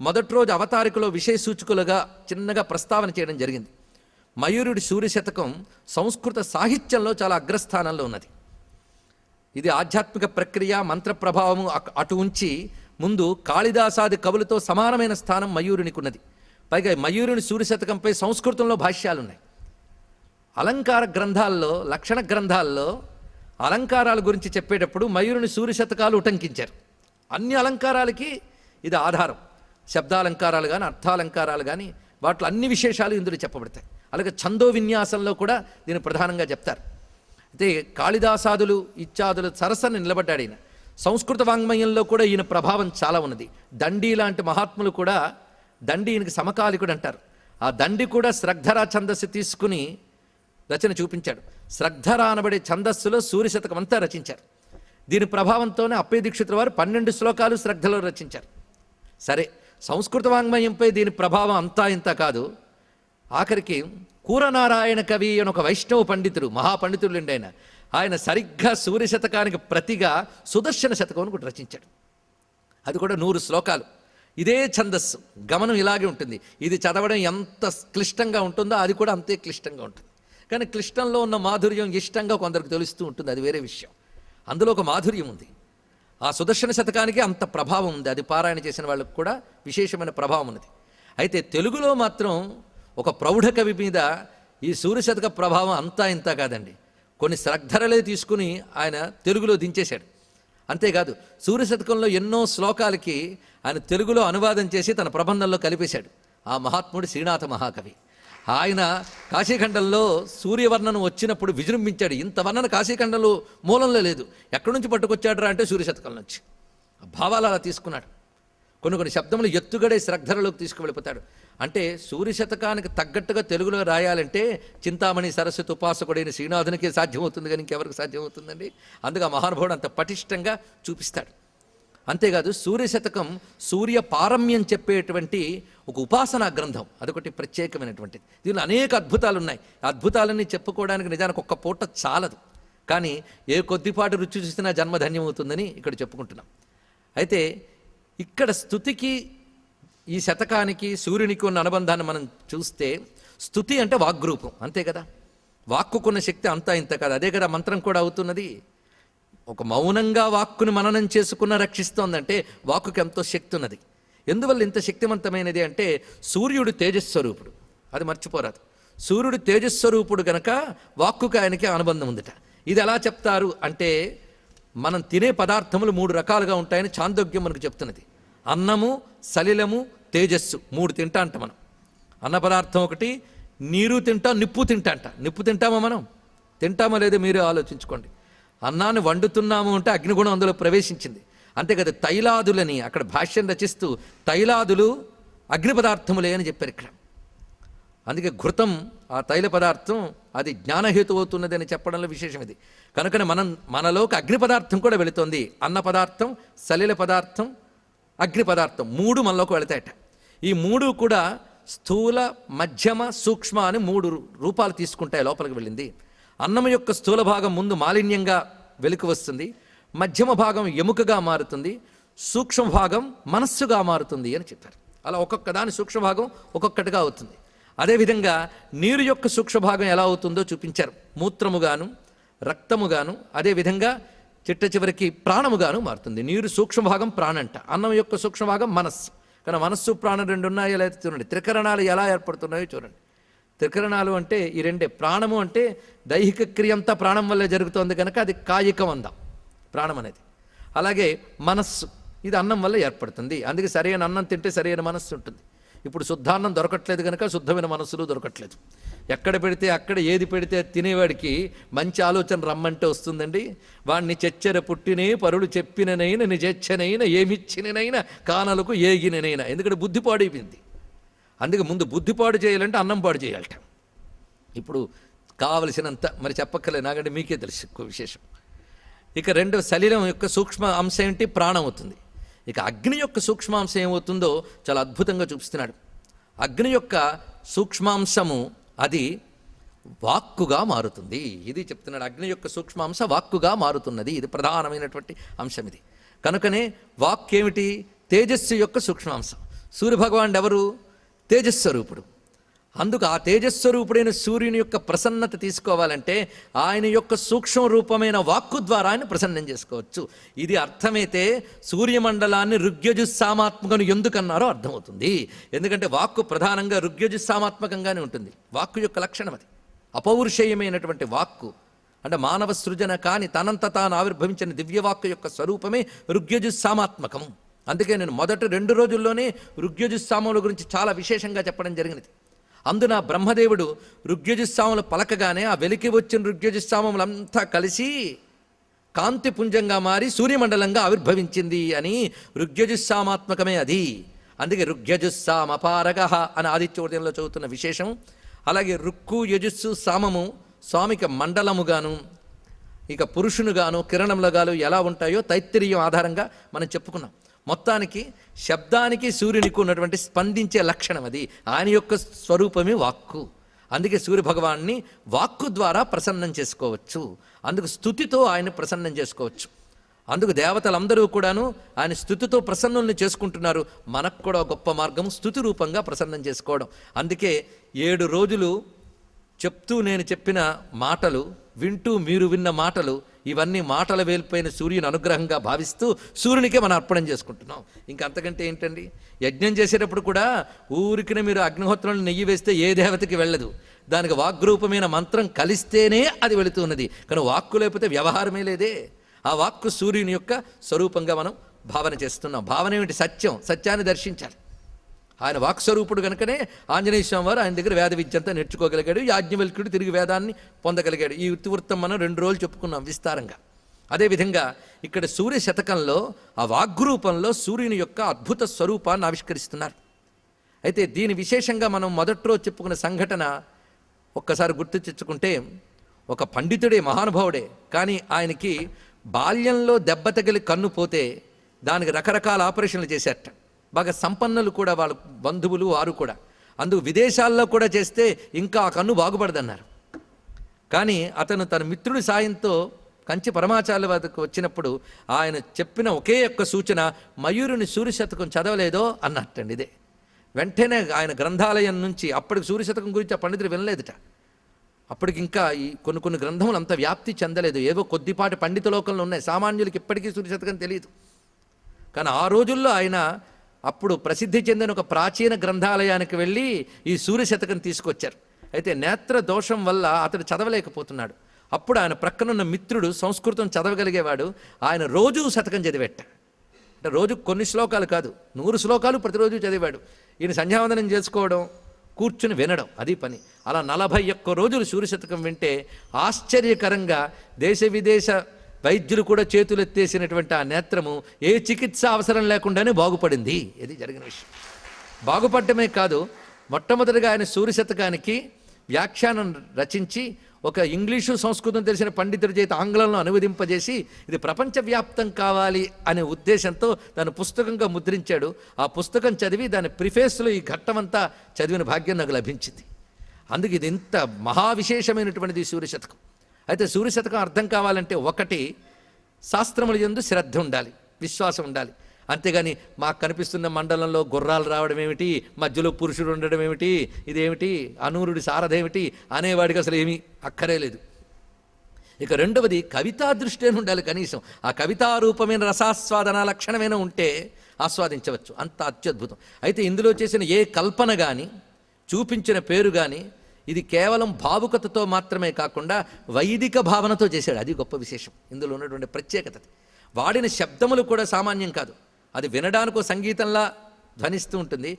మొదటి రోజు అవతారికలో విషయ సూచకులుగా చిన్నగా ప్రస్తావన చేయడం జరిగింది. మయూరుడి సూర్య శతకం సంస్కృత సాహిత్యంలో చాలా అగ్రస్థానంలో ఉన్నది. ఇది ఆధ్యాత్మిక ప్రక్రియ, మంత్ర ప్రభావము అటు ఉంచి ముందు కాళిదాసాది కవులతో సమానమైన స్థానం మయూరునికి ఉన్నది. పైగా మయూరుని సూర్య శతకంపై సంస్కృతంలో భాష్యాలున్నాయి. అలంకార గ్రంథాల్లో, లక్షణ గ్రంథాల్లో అలంకారాల గురించి చెప్పేటప్పుడు మయూరుని సూర్య శతకాలు ఉటంకించారు. అన్ని అలంకారాలకి ఇది ఆధారం. శబ్దాలంకారాలు కానీ, అర్థాలంకారాలు కానీ, వాటిలో అన్ని విశేషాలు ఇందులో చెప్పబడతాయి. అలాగే ఛందో విన్యాసంలో కూడా దీన్ని ప్రధానంగా చెప్తారు. అయితే కాళిదాసాదులు ఇత్యాదులు సరసన నిలబడ్డాడు ఈయన. సంస్కృత వాంగ్మయంలో కూడా ఈయన ప్రభావం చాలా ఉన్నది. దండి లాంటి మహాత్ములు కూడా, దండి ఈయనకి సమకాలికుడు అంటారు. ఆ దండి కూడా శ్రద్ధరా ఛందస్సు తీసుకుని రచన చూపించాడు. శ్రద్ధర అనబడే ఛందస్సులో సూర్య శతకం అంతా రచించారు. దీని ప్రభావంతోనే అప్పయ్య దీక్షితుల వారు 12 శ్లోకాలు శ్రద్ధలో రచించారు. సరే, సంస్కృత వాంగ్మయంపై దీని ప్రభావం అంతా ఇంత కాదు. ఆఖరికి కూరనారాయణ కవి అని ఒక వైష్ణవ పండితుడు, మహాపండితుడు ఉండి ఆయన సరిగ్గా సూర్య శతకానికి ప్రతిగా సుదర్శన శతకం అని కూడా రచించాడు. అది కూడా 100 శ్లోకాలు. ఇదే ఛందస్సు, గమనం ఇలాగే ఉంటుంది. ఇది చదవడం ఎంత క్లిష్టంగా ఉంటుందో అది కూడా అంతే క్లిష్టంగా ఉంటుంది. కానీ క్లిష్టంలో ఉన్న మాధుర్యం ఇష్టంగా కొందరికి తెలుస్తూ ఉంటుంది, అది వేరే విషయం. అందులో ఒక మాధుర్యం ఉంది. ఆ సుదర్శన శతకానికి అంత ప్రభావం ఉంది. అది పారాయణ చేసిన వాళ్ళకు కూడా విశేషమైన ప్రభావం ఉన్నది. అయితే తెలుగులో మాత్రం ఒక ప్రౌఢ కవి మీద ఈ సూర్యశతక ప్రభావం అంతా ఇంత కాదండి. కొన్ని శ్రద్ధరలే తీసుకుని ఆయన తెలుగులో దించేశాడు. అంతేకాదు సూర్యశతకంలో ఎన్నో శ్లోకాలకి ఆయన తెలుగులో అనువాదం చేసి తన ప్రబంధంలో కలిపేశాడు. ఆ మహాత్ముడు శ్రీనాథ మహాకవి. ఆయన కాశీఖండంలో సూర్యవర్ణనం వచ్చినప్పుడు విజృంభించాడు. ఇంత వర్ణన కాశీఖండంలో మూలంలో లేదు. ఎక్కడి నుంచి పట్టుకొచ్చాడురా అంటే సూర్యశతకం నుంచి. భావాలు అలా తీసుకున్నాడు. కొన్ని శబ్దములు ఎత్తుగడే శ్రద్ధరలోకి తీసుకువెళ్ళిపోతాడు. అంటే సూర్యశతకానికి తగ్గట్టుగా తెలుగులో రాయాలంటే చింతామణి సరస్వతి ఉపాసకుడైన శ్రీనాథునికే సాధ్యమవుతుంది, కానీ ఇంకెవరికి సాధ్యమవుతుందండి? అందుకే ఆ మహానుభావుడు అంత పటిష్టంగా చూపిస్తాడు. అంతేకాదు సూర్యశతకం సూర్య పారమ్యం చెప్పేటువంటి ఒక ఉపాసనా గ్రంథం. అదొకటి ప్రత్యేకమైనటువంటిది. దీనిలో అనేక అద్భుతాలు ఉన్నాయి. అద్భుతాలన్నీ చెప్పుకోవడానికి నిజానికి ఒక్క పూట చాలదు. కానీ ఏ కొద్దిపాటి రుచి చూసినా జన్మధన్యమవుతుందని ఇక్కడ చెప్పుకుంటున్నాం. అయితే ఇక్కడ స్తుతికి ఈ శతకానికి సూర్యునికి ఉన్న అనుబంధాన్ని మనం చూస్తే, స్తుతి అంటే వాగ్రూపం, అంతే కదా. వాక్కుకున్న శక్తి అంతా ఇంత కదా. అదే కదా మంత్రం కూడా అవుతున్నది. ఒక మౌనంగా వాక్కుని మననం చేసుకున్న రక్షిస్తోందంటే వాక్కుకి ఎంతో శక్తి ఉన్నది. ఎందువల్ల ఇంత శక్తివంతమైనది అంటే సూర్యుడు తేజస్వరూపుడు, అది మర్చిపోరాదు. సూర్యుడు తేజస్వరూపుడు గనక వాక్కుకి ఆయనకి అనుబంధం ఉందట. ఇది ఎలా చెప్తారు అంటే, మనం తినే పదార్థములు 3 రకాలుగా ఉంటాయని చాందోగ్యం మనకు చెప్తున్నది. అన్నము, సలిలము, తేజస్సు 3 తింటా అంట మనం. అన్న పదార్థం ఒకటి, నీరు తింటాం, నిప్పు తింటా అంట. నిప్పు తింటామా మనం? తింటామో లేదో మీరే ఆలోచించుకోండి. అన్నాన్ని వండుతున్నాము అంటే అగ్నిగుణం అందులో ప్రవేశించింది. అంతేకాదు తైలాదులని అక్కడ భాష్యం రచిస్తూ తైలాదులు అగ్ని పదార్థములే అని చెప్పారు ఇక్కడ. అందుకే ఘృతం ఆ తైల పదార్థం అది జ్ఞానహేతు అవుతున్నది అని చెప్పడంలో విశేషం ఇది. కనుకనే మనలోకి అగ్ని పదార్థం కూడా వెళుతోంది. అన్న పదార్థం, సలిల పదార్థం, అగ్ని పదార్థం 3 మనలోకి వెళతాయట. ఈ 3 కూడా స్థూల, మధ్యమ, సూక్ష్మ అని 3 రూపాలు తీసుకుంటాయి లోపలికి వెళ్ళింది. అన్నం యొక్క స్థూల భాగం ముందు మాలిన్యంగా వెలికి వస్తుంది, మధ్యమ భాగం ఎముకగా మారుతుంది, సూక్ష్మ భాగం మనస్సుగా మారుతుంది అని చెప్పారు. అలా ఒక్కొక్క దాని సూక్ష్మ భాగం ఒక్కొక్కటిగా అవుతుంది. అదేవిధంగా నీరు యొక్క సూక్ష్మ భాగం ఎలా అవుతుందో చూపించారు. మూత్రముగాను, రక్తముగాను, అదేవిధంగా చివరికి ప్రాణముగాను మారుతుంది. నీరు సూక్ష్మ భాగం ప్రాణంట, అన్నం యొక్క సూక్ష్మ భాగం మనస్సు. కానీ మనస్సు ప్రాణం 2 ఉన్నాయో లేదా చూడండి. త్రికరణాలు ఎలా ఏర్పడుతున్నాయో చూడండి. త్రికరణాలు అంటే ఈ 2. ప్రాణము అంటే దైహిక క్రియ అంతా ప్రాణం వల్లే జరుగుతోంది కనుక అది కాయికం అందాం ప్రాణం అనేది. అలాగే మనస్సు, ఇది అన్నం వల్ల ఏర్పడుతుంది. అందుకే సరైన అన్నం తింటే సరైన మనస్సు ఉంటుంది. ఇప్పుడు శుద్ధాన్నం దొరకట్లేదు కనుక శుద్ధమైన మనస్సులు దొరకట్లేదు. ఎక్కడ పెడితే అక్కడ ఏది పెడితే తినేవాడికి మంచి ఆలోచన రమ్మంటే వస్తుందండి. వాడిని చెచ్చెర పుట్టినే పరులు చెప్పిననైనా నిజెచ్చనైనా ఏమిచ్చిననైనా కానలకు ఏగిననైనా. ఎందుకంటే బుద్ధి పాడైపోయింది. అందుకే ముందు బుద్ధి పాడు చేయాలంటే అన్నం పాడు చేయాలట. ఇప్పుడు కావలసినంత మరి చెప్పక్కర్లేదు, నాకంటే మీకే తెలుసు విశేషం. ఇక 2 శరీరం యొక్క సూక్ష్మ అంశం ఏంటి? ప్రాణం అవుతుంది. ఇక అగ్ని యొక్క సూక్ష్మాంశం ఏమవుతుందో చాలా అద్భుతంగా చూపిస్తున్నాడు. అగ్ని యొక్క సూక్ష్మాంశము అది వాక్కుగా మారుతుంది. ఇది చెప్తున్నాడు. అగ్ని యొక్క సూక్ష్మాంశ వాక్కుగా మారుతున్నది. ఇది ప్రధానమైనటువంటి అంశం ఇది. కనుకనే వాక్ ఏమిటి? తేజస్సు యొక్క సూక్ష్మాంశం. సూర్యభగవానుడు ఎవరు? తేజస్వరూపుడు. అందుకు ఆ తేజస్వరూపుడైన సూర్యుని యొక్క ప్రసన్నత తీసుకోవాలంటే ఆయన యొక్క సూక్ష్మ రూపమైన వాక్కు ద్వారా ఆయన ప్రసన్నం చేసుకోవచ్చు. ఇది అర్థమైతే సూర్యమండలాన్ని ఋగ్యజుస్సామాత్మకను ఎందుకన్నారో అర్థమవుతుంది. ఎందుకంటే వాక్కు ప్రధానంగా ఋగ్యజుస్సామాత్మకంగానే ఉంటుంది. వాక్కు యొక్క లక్షణం అది. అపౌరుషేయమైనటువంటి వాక్కు అంటే మానవ సృజన కాని తనంత తాను ఆవిర్భవించిన దివ్యవాక్కు యొక్క స్వరూపమే ఋగ్యజుస్సామాత్మకం. అందుకే నేను మొదటి 2 రోజుల్లోనే ఋగ్యజుస్సామముల గురించి చాలా విశేషంగా చెప్పడం జరిగినది. అందున బ్రహ్మదేవుడు ఋగ్యజుస్సామములు పలకగానే ఆ వెలికి వచ్చిన ఋగ్యజుస్సామములంతా కలిసి కాంతిపుంజంగా మారి సూర్యమండలంగా ఆవిర్భవించింది అని ఋగ్యజుస్సామాత్మకమే అది. అందుకే ఋగ్యజుస్సామపారగ అని ఆదిత్య ఉదయంలో చదువుతున్న విశేషం. అలాగే రుక్కు యజుస్సు సామము స్వామికి మండలముగాను ఇక పురుషునుగాను కిరణములుగాను ఎలా ఉంటాయో తైత్తిరీయం ఆధారంగా మనం చెప్పుకున్నాం. మొత్తానికి శబ్దానికి సూర్యునికి ఉన్నటువంటి స్పందించే లక్షణం అది. ఆయన యొక్క స్వరూపమే వాక్కు. అందుకే సూర్యభగవాన్ని వాక్కు ద్వారా ప్రసన్నం చేసుకోవచ్చు. అందుకు స్తుతితో ఆయన ప్రసన్నం చేసుకోవచ్చు. అందుకు దేవతలందరూ కూడాను ఆయన స్తుతితో ప్రసన్నుల్ని చేసుకుంటున్నారు. మనకు కూడా గొప్ప మార్గం స్తుతి రూపంగా ప్రసన్నం చేసుకోవడం. అందుకే 7 రోజులు చెప్తూ నేను చెప్పిన మాటలు వింటూ మీరు విన్న మాటలు ఇవన్నీ మాటల వేలిపోయిన సూర్యుని అనుగ్రహంగా భావిస్తూ సూర్యునికే మనం అర్పణం చేసుకుంటున్నాం. ఇంకా అంతకంటే ఏంటండి? యజ్ఞం చేసేటప్పుడు కూడా ఊరికినే మీరు అగ్నిహోత్రంలో నెయ్యి వేస్తే ఏ దేవతకి వెళ్ళదు. దానికి వాగ్రూపమైన మంత్రం కలిస్తేనే అది వెళుతున్నది. కానీ వాక్కు లేకపోతే వ్యవహారమే లేదే. ఆ వాక్కు సూర్యుని యొక్క స్వరూపంగా మనం భావన చేస్తున్నాం. భావన ఏమిటి? సత్యం. సత్యాన్ని దర్శించాలి. ఆయన వాక్స్వరూపుడు కనుకనే ఆంజనేయ స్వామి వారు ఆయన దగ్గర వేద విద్య అంతా నేర్చుకోగలిగాడు. యాజ్ఞవల్క్యుడు తిరిగి వేదాన్ని పొందగలిగాడు. ఈ ఇతివృత్తం మనం 2 రోజులు చెప్పుకున్నాం విస్తారంగా. అదేవిధంగా ఇక్కడ సూర్య శతకంలో ఆ వాగ్రూపంలో సూర్యుని యొక్క అద్భుత స్వరూపాన్ని ఆవిష్కరిస్తున్నారు. అయితే దీని విశేషంగా మనం మొదటి రోజు చెప్పుకున్న సంఘటన ఒక్కసారి గుర్తు తెచ్చుకుంటే, ఒక పండితుడే, మహానుభావుడే, కానీ ఆయనకి బాల్యంలో దెబ్బ తగిలి కన్ను పోతే దానికి రకరకాల ఆపరేషన్లు చేశారట. బాగా సంపన్నులు కూడా, వాళ్ళ బంధువులు వారు కూడా. అందుకు విదేశాల్లో కూడా చేస్తే ఇంకా ఆ కన్ను బాగుపడదన్నారు. కానీ అతను తన మిత్రుడి సాయంతో కంచి పరమాచార్యుల వద్దకు వచ్చినప్పుడు ఆయన చెప్పిన ఒకే ఒక్క సూచన, మయూరుని సూర్యశతకం చదవలేదో అన్నట్టండి. ఇదే వెంటనే ఆయన గ్రంథాలయం నుంచి, అప్పటికి సూర్యశతకం గురించి ఆ పండితుడు వినలేదుట. అప్పటికి ఇంకా ఈ కొన్ని గ్రంథములు అంత వ్యాప్తి చెందలేదు. ఏవో కొద్దిపాటి పండిత లోకంలో ఉన్నాయి. సామాన్యులకి ఇప్పటికీ సూర్యశతకం తెలియదు. కానీ ఆ రోజుల్లో ఆయన అప్పుడు ప్రసిద్ధి చెందిన ఒక ప్రాచీన గ్రంథాలయానికి వెళ్ళి ఈ సూర్యశతకం తీసుకొచ్చారు. అయితే నేత్ర దోషం వల్ల అతడు చదవలేకపోతున్నాడు. అప్పుడు ఆయన ప్రక్కనున్న మిత్రుడు సంస్కృతం చదవగలిగేవాడు. ఆయన రోజు శతకం చదివేట. అంటే రోజు కొన్ని శ్లోకాలు కాదు, 100 శ్లోకాలు ప్రతిరోజు చదివాడు. ఈయన సంధ్యావందనం చేసుకోవడం, కూర్చుని వినడం, అది పని. అలా 41 రోజులు సూర్యశతకం వింటే ఆశ్చర్యకరంగా దేశ విదేశ వైద్యులు కూడా చేతులెత్తేసినటువంటి ఆ నేత్రము ఏ చికిత్స అవసరం లేకుండానే బాగుపడింది. ఇది జరిగిన విషయం. బాగుపడటమే కాదు, మొట్టమొదటిగా ఆయన సూర్యశతకానికి వ్యాఖ్యానం రచించి ఒక ఇంగ్లీషు సంస్కృతం తెలిసిన పండితుడి చేత ఆంగ్లంలో అనువదింపజేసి ఇది ప్రపంచవ్యాప్తం కావాలి అనే ఉద్దేశంతో దాని పుస్తకంగా ముద్రించాడు. ఆ పుస్తకం చదివి దాని ప్రిఫేస్లో ఈ ఘట్టమంతా చదివిన భాగ్యం నాకు లభించింది. అందుకు ఇది ఇంత మహావిశేషమైనటువంటిది సూర్యశతకం. అయితే సూర్యశతకం అర్థం కావాలంటే ఒకటి, శాస్త్రముల యందు శ్రద్ధ ఉండాలి, విశ్వాసం ఉండాలి. అంతేగాని మాకు కనిపిస్తున్న మండలంలో గుర్రాలు రావడం ఏమిటి, మధ్యలో పురుషుడు ఉండడం ఏమిటి, ఇదేమిటి, అనూరుడి సారథేమిటి అనేవాడికి అసలు ఏమీ అక్కరే లేదు. ఇక రెండవది, కవితా దృష్టి అని ఉండాలి. కనీసం ఆ కవితారూపమైన రసాస్వాదన లక్షణమైనా ఉంటే ఆస్వాదించవచ్చు. అంత అత్యద్భుతం. అయితే ఇందులో చేసిన ఏ కల్పన కానీ, చూపించిన పేరు కానీ, ఇది కేవలం భావుకతతో మాత్రమే కాకుండా వైదిక భావనతో చేశాడు. అది గొప్ప విశేషం. ఇందులో ఉన్నటువంటి ప్రత్యేకత. వాడిన శబ్దములు కూడా సామాన్యం కాదు. అది వినడానికి సంగీతంలా ధ్వనిస్తూ ఉంటుంది.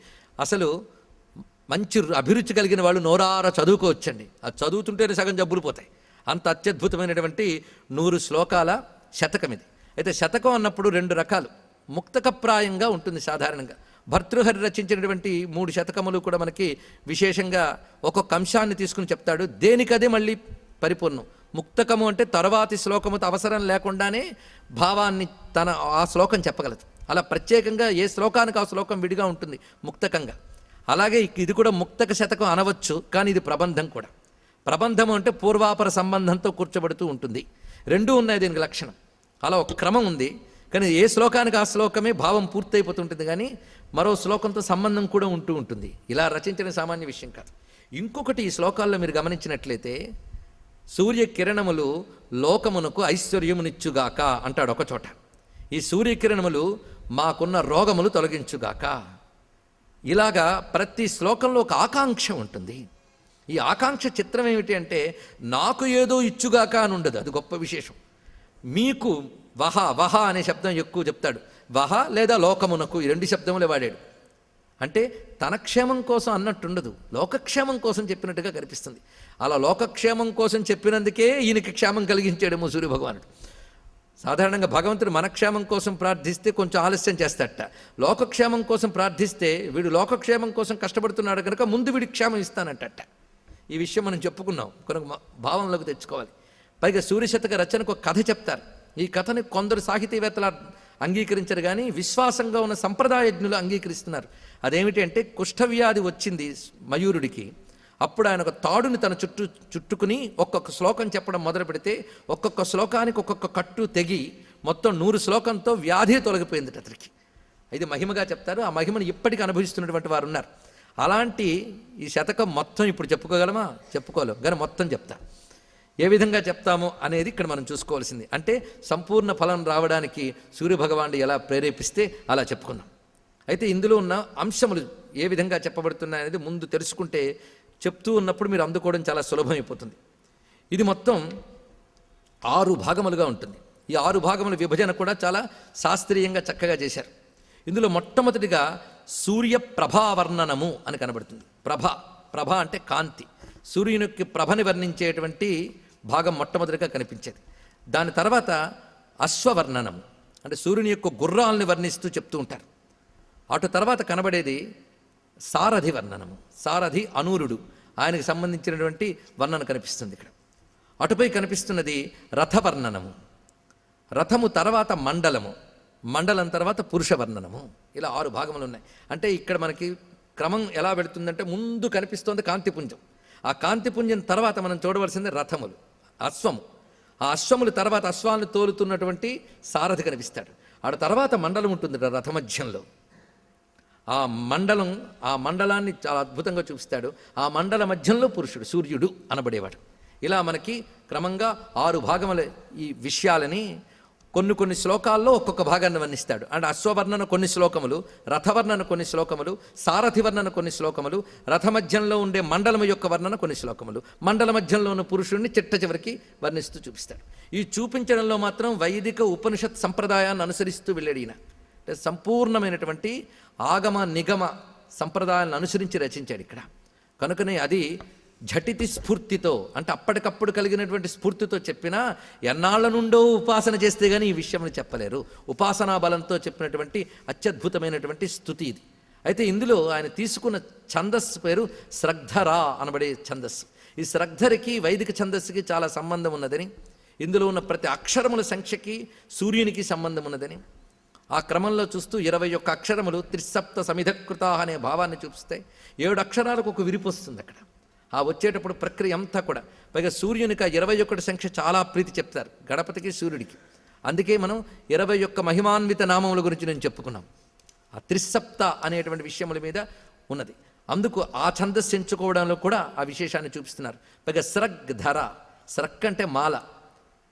అసలు మంచి అభిరుచి కలిగిన వాళ్ళు నోరార చదువుకోవచ్చండి. అది చదువుతుంటేనే సగం జబ్బులు పోతాయి. అంత అత్యద్భుతమైనటువంటి 100 శ్లోకాల శతకం ఇది. అయితే శతకం అన్నప్పుడు 2 రకాలు. ముక్తకప్రాయంగా ఉంటుంది సాధారణంగా. భర్తృహరి రచించినటువంటి 3 శతకములు కూడా మనకి విశేషంగా ఒక్కొక్క అంశాన్ని తీసుకుని చెప్తాడు. దేనికదే మళ్ళీ పరిపూర్ణం. ముక్తకము అంటే తర్వాతి శ్లోకముతో అవసరం లేకుండానే భావాన్ని ఆ శ్లోకం చెప్పగలదు. అలా ప్రత్యేకంగా ఏ శ్లోకానికి ఆ శ్లోకం విడిగా ఉంటుంది ముక్తకంగా. అలాగే ఇది కూడా ముక్తక శతకం అనవచ్చు, కానీ ఇది ప్రబంధం కూడా. ప్రబంధము అంటే పూర్వాపర సంబంధంతో కూర్చోబడుతూ ఉంటుంది. 2 ఉన్నాయి దీనికి లక్షణం. అలా ఒక క్రమం ఉంది. కానీ ఏ శ్లోకానికి ఆ శ్లోకమే భావం పూర్తయిపోతుంటుంది, కానీ మరో శ్లోకంతో సంబంధం కూడా ఉంటూ ఉంటుంది. ఇలా రచించిన సామాన్య విషయం కాదు. ఇంకొకటి, ఈ శ్లోకాల్లో మీరు గమనించినట్లయితే, సూర్యకిరణములు లోకమునకు ఐశ్వర్యమునిచ్చుగాక అంటాడు ఒక చోట. ఈ సూర్యకిరణములు మాకున్న రోగములు తొలగించుగాక. ఇలాగా ప్రతి శ్లోకంలో ఒక ఆకాంక్ష ఉంటుంది. ఈ ఆకాంక్ష చిత్రం ఏమిటి అంటే, నాకు ఏదో ఇచ్చుగాక అని ఉండదు. అది గొప్ప విశేషం. మీకు వహ అనే శబ్దం ఎక్కువ చెప్తాడు. వహ లేదా లోకమునకు, ఈ 2 శబ్దములే వాడాడు. అంటే తన క్షేమం కోసం అన్నట్టుండదు, లోకక్షేమం కోసం చెప్పినట్టుగా కనిపిస్తుంది. అలా లోకక్షేమం కోసం చెప్పినందుకే ఈయనకి క్షేమం కలిగించాడేమో సూర్యభగవానుడు. సాధారణంగా భగవంతుడు మన క్షేమం కోసం ప్రార్థిస్తే కొంచెం ఆలస్యం చేస్తాడట. లోకక్షేమం కోసం ప్రార్థిస్తే వీడు లోకక్షేమం కోసం కష్టపడుతున్నాడు కనుక ముందు వీడికి క్షేమం ఇస్తానంటట. ఈ విషయం మనం చెప్పుకున్నాం, కనుక భావంలోకి తెచ్చుకోవాలి. పైగా సూర్యశతక రచనకు ఒక కథ చెప్తారు. ఈ కథని కొందరు సాహితీవేత్తలు అంగీకరించరు, కానీ విశ్వాసంగా ఉన్న సంప్రదాయజ్ఞులు అంగీకరిస్తున్నారు. అదేమిటి అంటే, కుష్ఠవ్యాధి వచ్చింది మయూరుడికి. అప్పుడు ఆయన ఒక తాడుని తన చుట్టుకుని ఒక్కొక్క శ్లోకం చెప్పడం మొదలు పెడితే ఒక్కొక్క శ్లోకానికి ఒక్కొక్క కట్టు తెగి మొత్తం 100 శ్లోకంతో వ్యాధి తొలగిపోయింది అతనికి. ఇది మహిమగా చెప్తారు. ఆ మహిమను ఇప్పటికీ అనుభవిస్తున్నటువంటి వారు ఉన్నారు. అలాంటి ఈ శతకం మొత్తం ఇప్పుడు చెప్పుకోగలమా? చెప్పుకోలేం, కానీ మొత్తం చెప్తా. ఏ విధంగా చెప్తాము అనేది ఇక్కడ మనం చూసుకోవాల్సింది. అంటే సంపూర్ణ ఫలం రావడానికి సూర్యభగవానుడు ఎలా ప్రేరేపిస్తే అలా చెప్పుకున్నాం. అయితే ఇందులో ఉన్న అంశములు ఏ విధంగా చెప్పబడుతున్నాయనేది ముందు తెలుసుకుంటే చెప్తూ ఉన్నప్పుడు మీరు అందుకోవడం చాలా సులభమైపోతుంది. ఇది మొత్తం 6 భాగములుగా ఉంటుంది. ఈ 6 భాగముల విభజన కూడా చాలా శాస్త్రీయంగా చక్కగా చేశారు. ఇందులో మొట్టమొదటిగా సూర్య ప్రభావర్ణనము అని కనబడుతుంది. ప్రభ అంటే కాంతి. సూర్యునికి ప్రభని వర్ణించేటువంటి భాగం మొట్టమొదటిగా కనిపించేది. దాని తర్వాత అశ్వవర్ణనము అంటే సూర్యుని యొక్క గుర్రాలని వర్ణిస్తూ చెప్తూ ఉంటారు. అటు తర్వాత కనబడేది సారథి వర్ణనము. సారథి అనూరుడు, ఆయనకు సంబంధించినటువంటి వర్ణన కనిపిస్తుంది ఇక్కడ. అటుపై కనిపిస్తున్నది రథవర్ణనము. రథము తర్వాత మండలము, మండలం తర్వాత పురుష వర్ణనము. ఇలా 6 భాగములు ఉన్నాయి. అంటే ఇక్కడ మనకి క్రమం ఎలా వెళుతుందంటే ముందు కనిపిస్తోంది కాంతిపుంజం. ఆ కాంతిపుంజం తర్వాత మనం చూడవలసింది రథములు, అశ్వము. ఆ అశ్వములు తర్వాత అశ్వాలను తోలుతున్నటువంటి సారథి కనిపిస్తాడు. ఆడ తర్వాత మండలం ఉంటుంది రథమధ్యంలో. ఆ మండలాన్ని చాలా అద్భుతంగా చూపిస్తాడు. ఆ మండల మధ్యంలో పురుషుడు, సూర్యుడు అనబడేవాడు. ఇలా మనకి క్రమంగా 6 భాగముల ఈ విషయాలని కొన్ని శ్లోకాల్లో ఒక్కొక్క భాగాన్ని వర్ణిస్తాడు. అంటే అశ్వవర్ణన కొన్ని శ్లోకములు, రథవర్ణన కొన్ని శ్లోకములు, సారథి వర్ణన కొన్ని శ్లోకములు, రథమధ్యంలో ఉండే మండలం యొక్క వర్ణన కొన్ని శ్లోకములు, మండల మధ్యంలో ఉన్న పురుషుడిని చిట్ట చివరికి వర్ణిస్తూ చూపిస్తాడు. ఈ చూపించడంలో మాత్రం వైదిక ఉపనిషత్ సంప్రదాయాన్ని అనుసరిస్తూ వెళ్ళాడు ఈయన. అంటే సంపూర్ణమైనటువంటి ఆగమ నిగమ సంప్రదాయాలను అనుసరించి రచించాడు ఇక్కడ. కనుకనే అది ఝటితి స్ఫూర్తితో, అంటే అప్పటికప్పుడు కలిగినటువంటి స్ఫూర్తితో చెప్పినా ఎన్నాళ్ల నుండో ఉపాసన చేస్తే కానీ ఈ విషయంలో చెప్పలేరు. ఉపాసనా బలంతో చెప్పినటువంటి అత్యద్భుతమైనటువంటి స్తుతి ఇది. అయితే ఇందులో ఆయన తీసుకున్న ఛందస్సు పేరు శ్రద్ధరా అనబడే ఛందస్సు. ఈ శ్రద్ధరికి వైదిక ఛందస్సుకి చాలా సంబంధం ఉన్నదని, ఇందులో ఉన్న ప్రతి అక్షరముల సంఖ్యకి సూర్యునికి సంబంధం ఉన్నదని, ఆ క్రమంలో చూస్తూ 21 అక్షరములు త్రిసప్త సమిధకృతా అనే భావాన్ని చూపిస్తాయి. 7 అక్షరాలకు ఒక విరిపు వస్తుంది అక్కడ. ఆ వచ్చేటప్పుడు ప్రక్రియ అంతా కూడా, పైగా సూర్యునికి ఆ 21 సంఖ్య చాలా ప్రీతి చెప్తారు గణపతికి, సూర్యుడికి. అందుకే మనం 21 మహిమాన్విత నామముల గురించి నేను చెప్పుకున్నాం. ఆ త్రిసప్త అనేటువంటి విషయముల మీద ఉన్నది. అందుకు ఆ ఛందస్సు ఎంచుకోవడంలో కూడా ఆ విశేషాన్ని చూపిస్తున్నారు. పైగా స్రగ్ధర, స్రక్ అంటే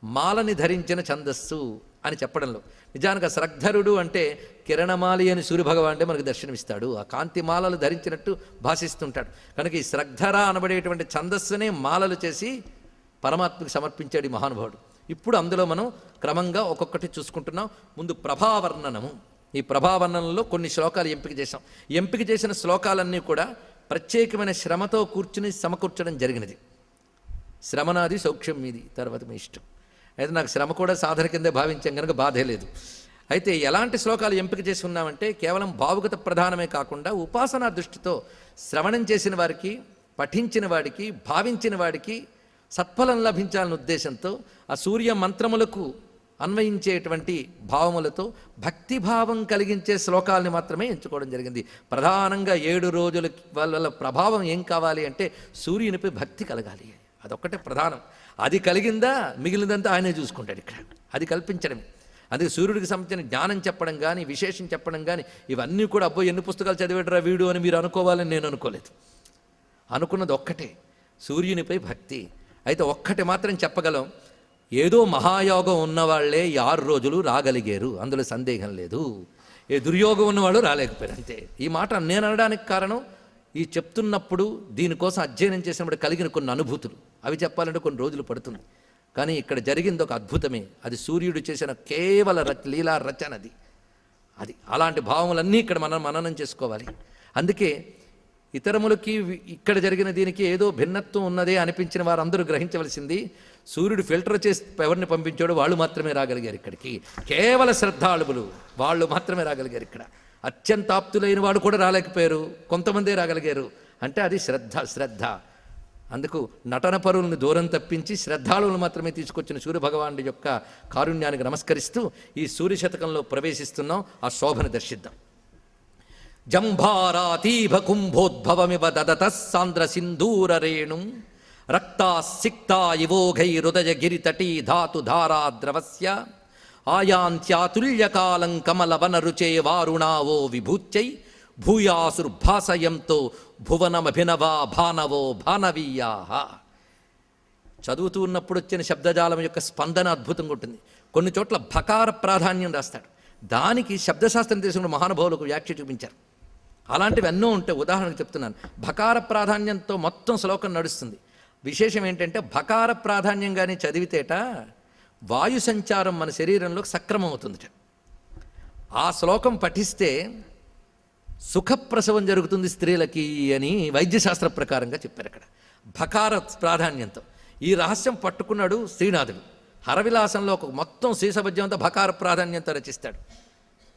మాలని ధరించిన ఛందస్సు అని చెప్పడంలో, నిజానికి శ్రగ్ధరుడు అంటే కిరణమాలి అని సూర్యభగవాన్ అంటే మనకు దర్శనమిస్తాడు. ఆ కాంతి మాలలు ధరించినట్టు భాషిస్తుంటాడు. కనుక ఈ శ్రగ్ధర అనబడేటువంటి ఛందస్సునే మాలలు చేసి పరమాత్మకి సమర్పించాడు ఈ మహానుభావుడు. ఇప్పుడు అందులో మనం క్రమంగా ఒక్కొక్కటి చూసుకుంటున్నాం. ముందు ప్రభావర్ణనము. ఈ ప్రభావర్ణనంలో కొన్ని శ్లోకాలు ఎంపిక చేశాం. ఎంపిక చేసిన శ్లోకాలన్నీ కూడా ప్రత్యేకమైన శ్రమతో కూర్చుని సమకూర్చడం జరిగినది. శ్రమనాది సౌఖ్యం మీది, తర్వాత మీ ఇష్టం. అయితే నాకు శ్రమ కూడా సాధన కిందే భావించాం కనుక బాధే లేదు. అయితే ఎలాంటి శ్లోకాలు ఎంపిక చేసి ఉన్నామంటే కేవలం భావుగత ప్రధానమే కాకుండా ఉపాసనా దృష్టితో శ్రవణం చేసిన వారికి, పఠించిన వాడికి, భావించిన వాడికి సత్ఫలం లభించాలనే ఉద్దేశంతో ఆ సూర్య మంత్రములకు అన్వయించేటువంటి భావములతో భక్తిభావం కలిగించే శ్లోకాలని మాత్రమే ఎంచుకోవడం జరిగింది. ప్రధానంగా 7 రోజుల వల్ల ప్రభావం ఏం కావాలి అంటే సూర్యునిపై భక్తి కలగాలి. అదొక్కటే ప్రధానం. అది కలిగిందా మిగిలినంతా ఆయనే చూసుకుంటాడు ఇక్కడ. అది కల్పించడమే. అందుకే సూర్యుడికి సంబంధించిన జ్ఞానం చెప్పడం కానీ, విశేషం చెప్పడం కానీ, ఇవన్నీ కూడా అబ్బో ఎన్ని పుస్తకాలు చదివేటరా వీడు అని మీరు అనుకోవాలని నేను అనుకోలేదు. అనుకున్నది ఒక్కటే, సూర్యునిపై భక్తి. అయితే ఒక్కటి మాత్రం చెప్పగలం, ఏదో మహాయోగం ఉన్నవాళ్లే ఈ 6 రోజులు రాగలిగారు, అందులో సందేహం లేదు. ఏ దుర్యోగం ఉన్నవాళ్ళు రాలేకపోయారు అంతే. ఈ మాట నేను అనడానికి కారణం, ఈ చెప్తున్నప్పుడు దీనికోసం అధ్యయనం చేసినప్పుడు కలిగిన కొన్ని అనుభూతులు, అవి చెప్పాలంటే కొన్ని రోజులు పడుతుంది. కానీ ఇక్కడ జరిగింది ఒక అద్భుతమే. అది సూర్యుడు చేసిన కేవల లీలా రచనది. అది అలాంటి భావములన్నీ ఇక్కడ మనం మననం చేసుకోవాలి. అందుకే ఇతరములకి ఇక్కడ జరిగిన దీనికి ఏదో భిన్నత్వం ఉన్నదే అనిపించిన వారందరూ గ్రహించవలసింది, సూర్యుడు ఫిల్టర్ చేసి ఎవరిని పంపించాడో వాళ్ళు మాత్రమే రాగలిగారు ఇక్కడికి. కేవల శ్రద్ధాళువులు వాళ్ళు మాత్రమే రాగలిగారు ఇక్కడ. అత్యంతాప్తులైన వాడు కూడా రాలేకపోయారు, కొంతమందే రాగలిగారు. అంటే అది శ్రద్ధ. అందుకు నటన పరువులను దూరం తప్పించి శ్రద్ధాళువులు మాత్రమే తీసుకొచ్చిన సూర్యభగవానుడి యొక్క కారుణ్యానికి నమస్కరిస్తూ ఈ సూర్యశతకంలో ప్రవేశిస్తున్నాం. ఆ శోభను దర్శిద్దాం. జంభారాతీభ కుంభోద్భవమివ దదత సాంద్ర సింధూరరేణుం రక్తాసిక్తా ఇవోఘైరుదయ గిరితటీ ధాతు ధారా ద్రవస్య ఆయాంత్యాతుల్యకాలం కమలవనరుచే వారుణావో విభూత్యై భూయాసుర్భాసయంతో భువనమభినవా భానవో భానవీయా. చదువుతూ ఉన్నప్పుడు వచ్చిన శబ్దజాలం యొక్క స్పందన అద్భుతంగా ఉంటుంది. కొన్ని చోట్ల భకార ప్రాధాన్యం రాస్తాడు. దానికి శబ్దశాస్త్రం తెలిసిన మహానుభావులకు వ్యాఖ్య చూపించారు. అలాంటివి ఎన్నో ఉంటాయి. ఉదాహరణకు చెప్తున్నాను. భకార ప్రాధాన్యంతో మొత్తం శ్లోకం నడుస్తుంది. విశేషం ఏంటంటే భకార ప్రాధాన్యంగానే చదివితేట వాయు సంచారం మన శరీరంలో సక్రమం అవుతుందిట. ఆ శ్లోకం పఠిస్తే సుఖప్రసవం జరుగుతుంది స్త్రీలకి అని వైద్యశాస్త్ర ప్రకారంగా చెప్పారు అక్కడ. భకార ప్రాధాన్యంతో ఈ రహస్యం పట్టుకున్నాడు శ్రీనాథుడు. హరవిలాసంలో ఒక మొత్తం శీర్షపద్యం అంతా భకార ప్రాధాన్యంతో రచిస్తాడు.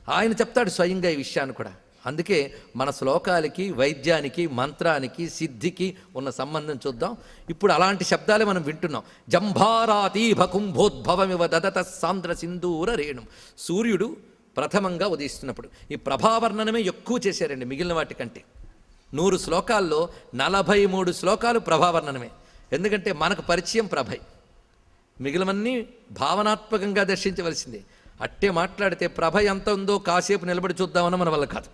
ఆయన చెప్తాడు స్వయంగా ఈ విషయాన్ని కూడా. అందుకే మన శ్లోకాలకి, వైద్యానికి, మంత్రానికి, సిద్ధికి ఉన్న సంబంధం చూద్దాం. ఇప్పుడు అలాంటి శబ్దాలే మనం వింటున్నాం. జంభారాతీభ కుంభోద్భవమివ దదత సాంద్ర సింధూర రేణుం. సూర్యుడు ప్రథమంగా ఉదయిస్తున్నప్పుడు ఈ ప్రభావర్ణనమే ఎక్కువ చేశారండి మిగిలిన వాటికంటే. 100 శ్లోకాల్లో 43 శ్లోకాలు ప్రభావర్ణనమే. ఎందుకంటే మనకు పరిచయం ప్రభై, మిగిలినవన్నీ భావనాత్మకంగా దర్శించవలసిందే. అట్టే మాట్లాడితే ప్రభ ఎంత ఉందో కాసేపు నిలబడి చూద్దామన్న మన వల్ల కాదు.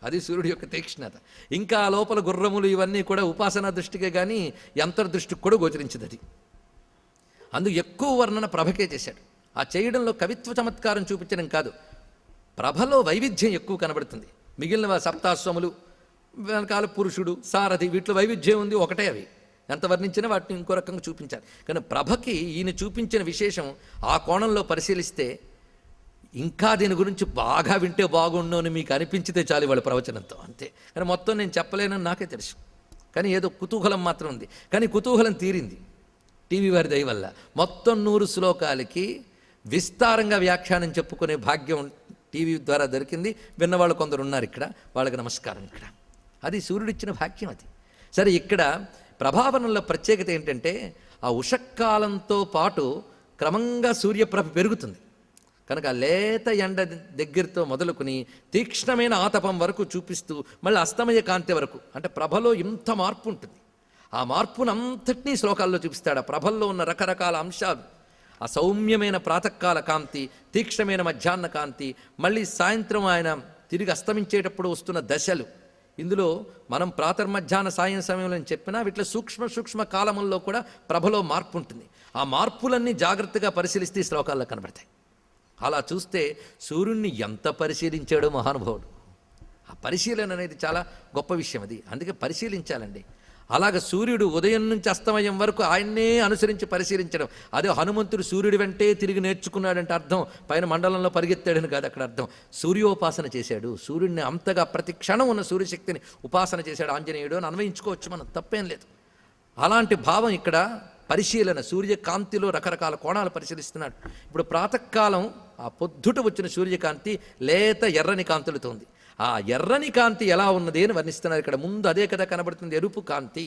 అది సూర్యుడి యొక్క తీక్ష్ణత. ఇంకా లోపల గుర్రములు ఇవన్నీ కూడా ఉపాసనా దృష్టికే కానీ యంత్రదృష్టికి కూడా గోచరించదు అది. అందుకు ఎక్కువ వర్ణన ప్రభకే చేశాడు. ఆ చేయడంలో కవిత్వ చమత్కారం చూపించడం కాదు, ప్రభలో వైవిధ్యం ఎక్కువ కనబడుతుంది. మిగిలిన సప్తాశ్వములు, వెనకాల పురుషుడు, సారథి, వీటిలో వైవిధ్యం ఉంది, ఒకటే. అవి ఎంత వర్ణించినా వాటిని ఇంకో రకంగా చూపించాలి. కానీ ప్రభకి ఈయన చూపించిన విశేషం ఆ కోణంలో పరిశీలిస్తే ఇంకా దీని గురించి బాగా వింటే బాగుండు అని మీకు అనిపించితే చాలు వాళ్ళ ప్రవచనంతో, అంతే. కానీ మొత్తం నేను చెప్పలేనని నాకే తెలుసు. కానీ ఏదో కుతూహలం మాత్రం ఉంది. కానీ కుతూహలం తీరింది టీవీ వారి దయ వల్ల. మొత్తం 100 శ్లోకాలకి విస్తారంగా వ్యాఖ్యానం చెప్పుకునే భాగ్యం టీవీ ద్వారా దొరికింది. విన్నవాళ్ళు కొందరు ఉన్నారు ఇక్కడ, వాళ్ళకి నమస్కారం. ఇక్కడ అది సూర్యుడిచ్చిన భాగ్యం అది. సరే, ఇక్కడ ప్రభావనంలో ప్రత్యేకత ఏంటంటే ఆ ఉషక్కాలంతో పాటు క్రమంగా సూర్యప్రభ పెరుగుతుంది కనుక లేత ఎండ దగ్గరతో మొదలుకొని తీక్ష్ణమైన ఆతపం వరకు చూపిస్తూ మళ్ళీ అస్తమయ కాంతి వరకు, అంటే ప్రభలో ఇంత మార్పు ఉంటుంది. ఆ మార్పునంతటినీ శ్లోకాల్లో చూపిస్తాడు. ఆ ప్రభల్లో ఉన్న రకరకాల అంశాలు, ఆ సౌమ్యమైన ప్రాతకాల కాంతి, తీక్ష్ణమైన మధ్యాహ్న కాంతి, మళ్ళీ సాయంత్రం ఆయన తిరిగి అస్తమించేటప్పుడు వస్తున్న దశలు. ఇందులో మనం ప్రాతర్మధ్యాహ్న సాయం సమయంలో చెప్పినా వీటిలో సూక్ష్మ కాలముల్లో కూడా ప్రభలో మార్పు ఉంటుంది. ఆ మార్పులన్నీ జాగ్రత్తగా పరిశీలిస్తే ఈ శ్లోకాల్లో కనబడతాయి. అలా చూస్తే సూర్యుడిని ఎంత పరిశీలించాడో మహానుభావుడు. ఆ పరిశీలన అనేది చాలా గొప్ప విషయం. అది అందుకే పరిశీలించాలండి. అలాగ సూర్యుడు ఉదయం నుంచి అస్తమయం వరకు ఆయన్నే అనుసరించి పరిశీలించడం. అదే హనుమంతుడు సూర్యుడి వెంటే తిరిగి నేర్చుకున్నాడంటే అర్థం పైన మండలంలో పరిగెత్తాడని కాదు అక్కడ అర్థం. సూర్యోపాసన చేశాడు. సూర్యుడిని అంతగా ప్రతి క్షణం ఉన్న సూర్యశక్తిని ఉపాసన చేశాడు ఆంజనేయుడు అని అన్వయించుకోవచ్చు మనం, తప్పేం లేదు. అలాంటి భావం ఇక్కడ పరిశీలన. సూర్యకాంతిలో రకరకాల కోణాలు పరిశీలిస్తున్నాడు. ఇప్పుడు ప్రాతకాలం ఆ పొద్దుట వచ్చిన సూర్యకాంతి లేత ఎర్రని కాంతులతో ఉంది. ఆ ఎర్రని కాంతి ఎలా ఉన్నది అని వర్ణిస్తున్నారు ఇక్కడ. ముందు అదే కదా కనబడుతుంది, ఎరుపు కాంతి.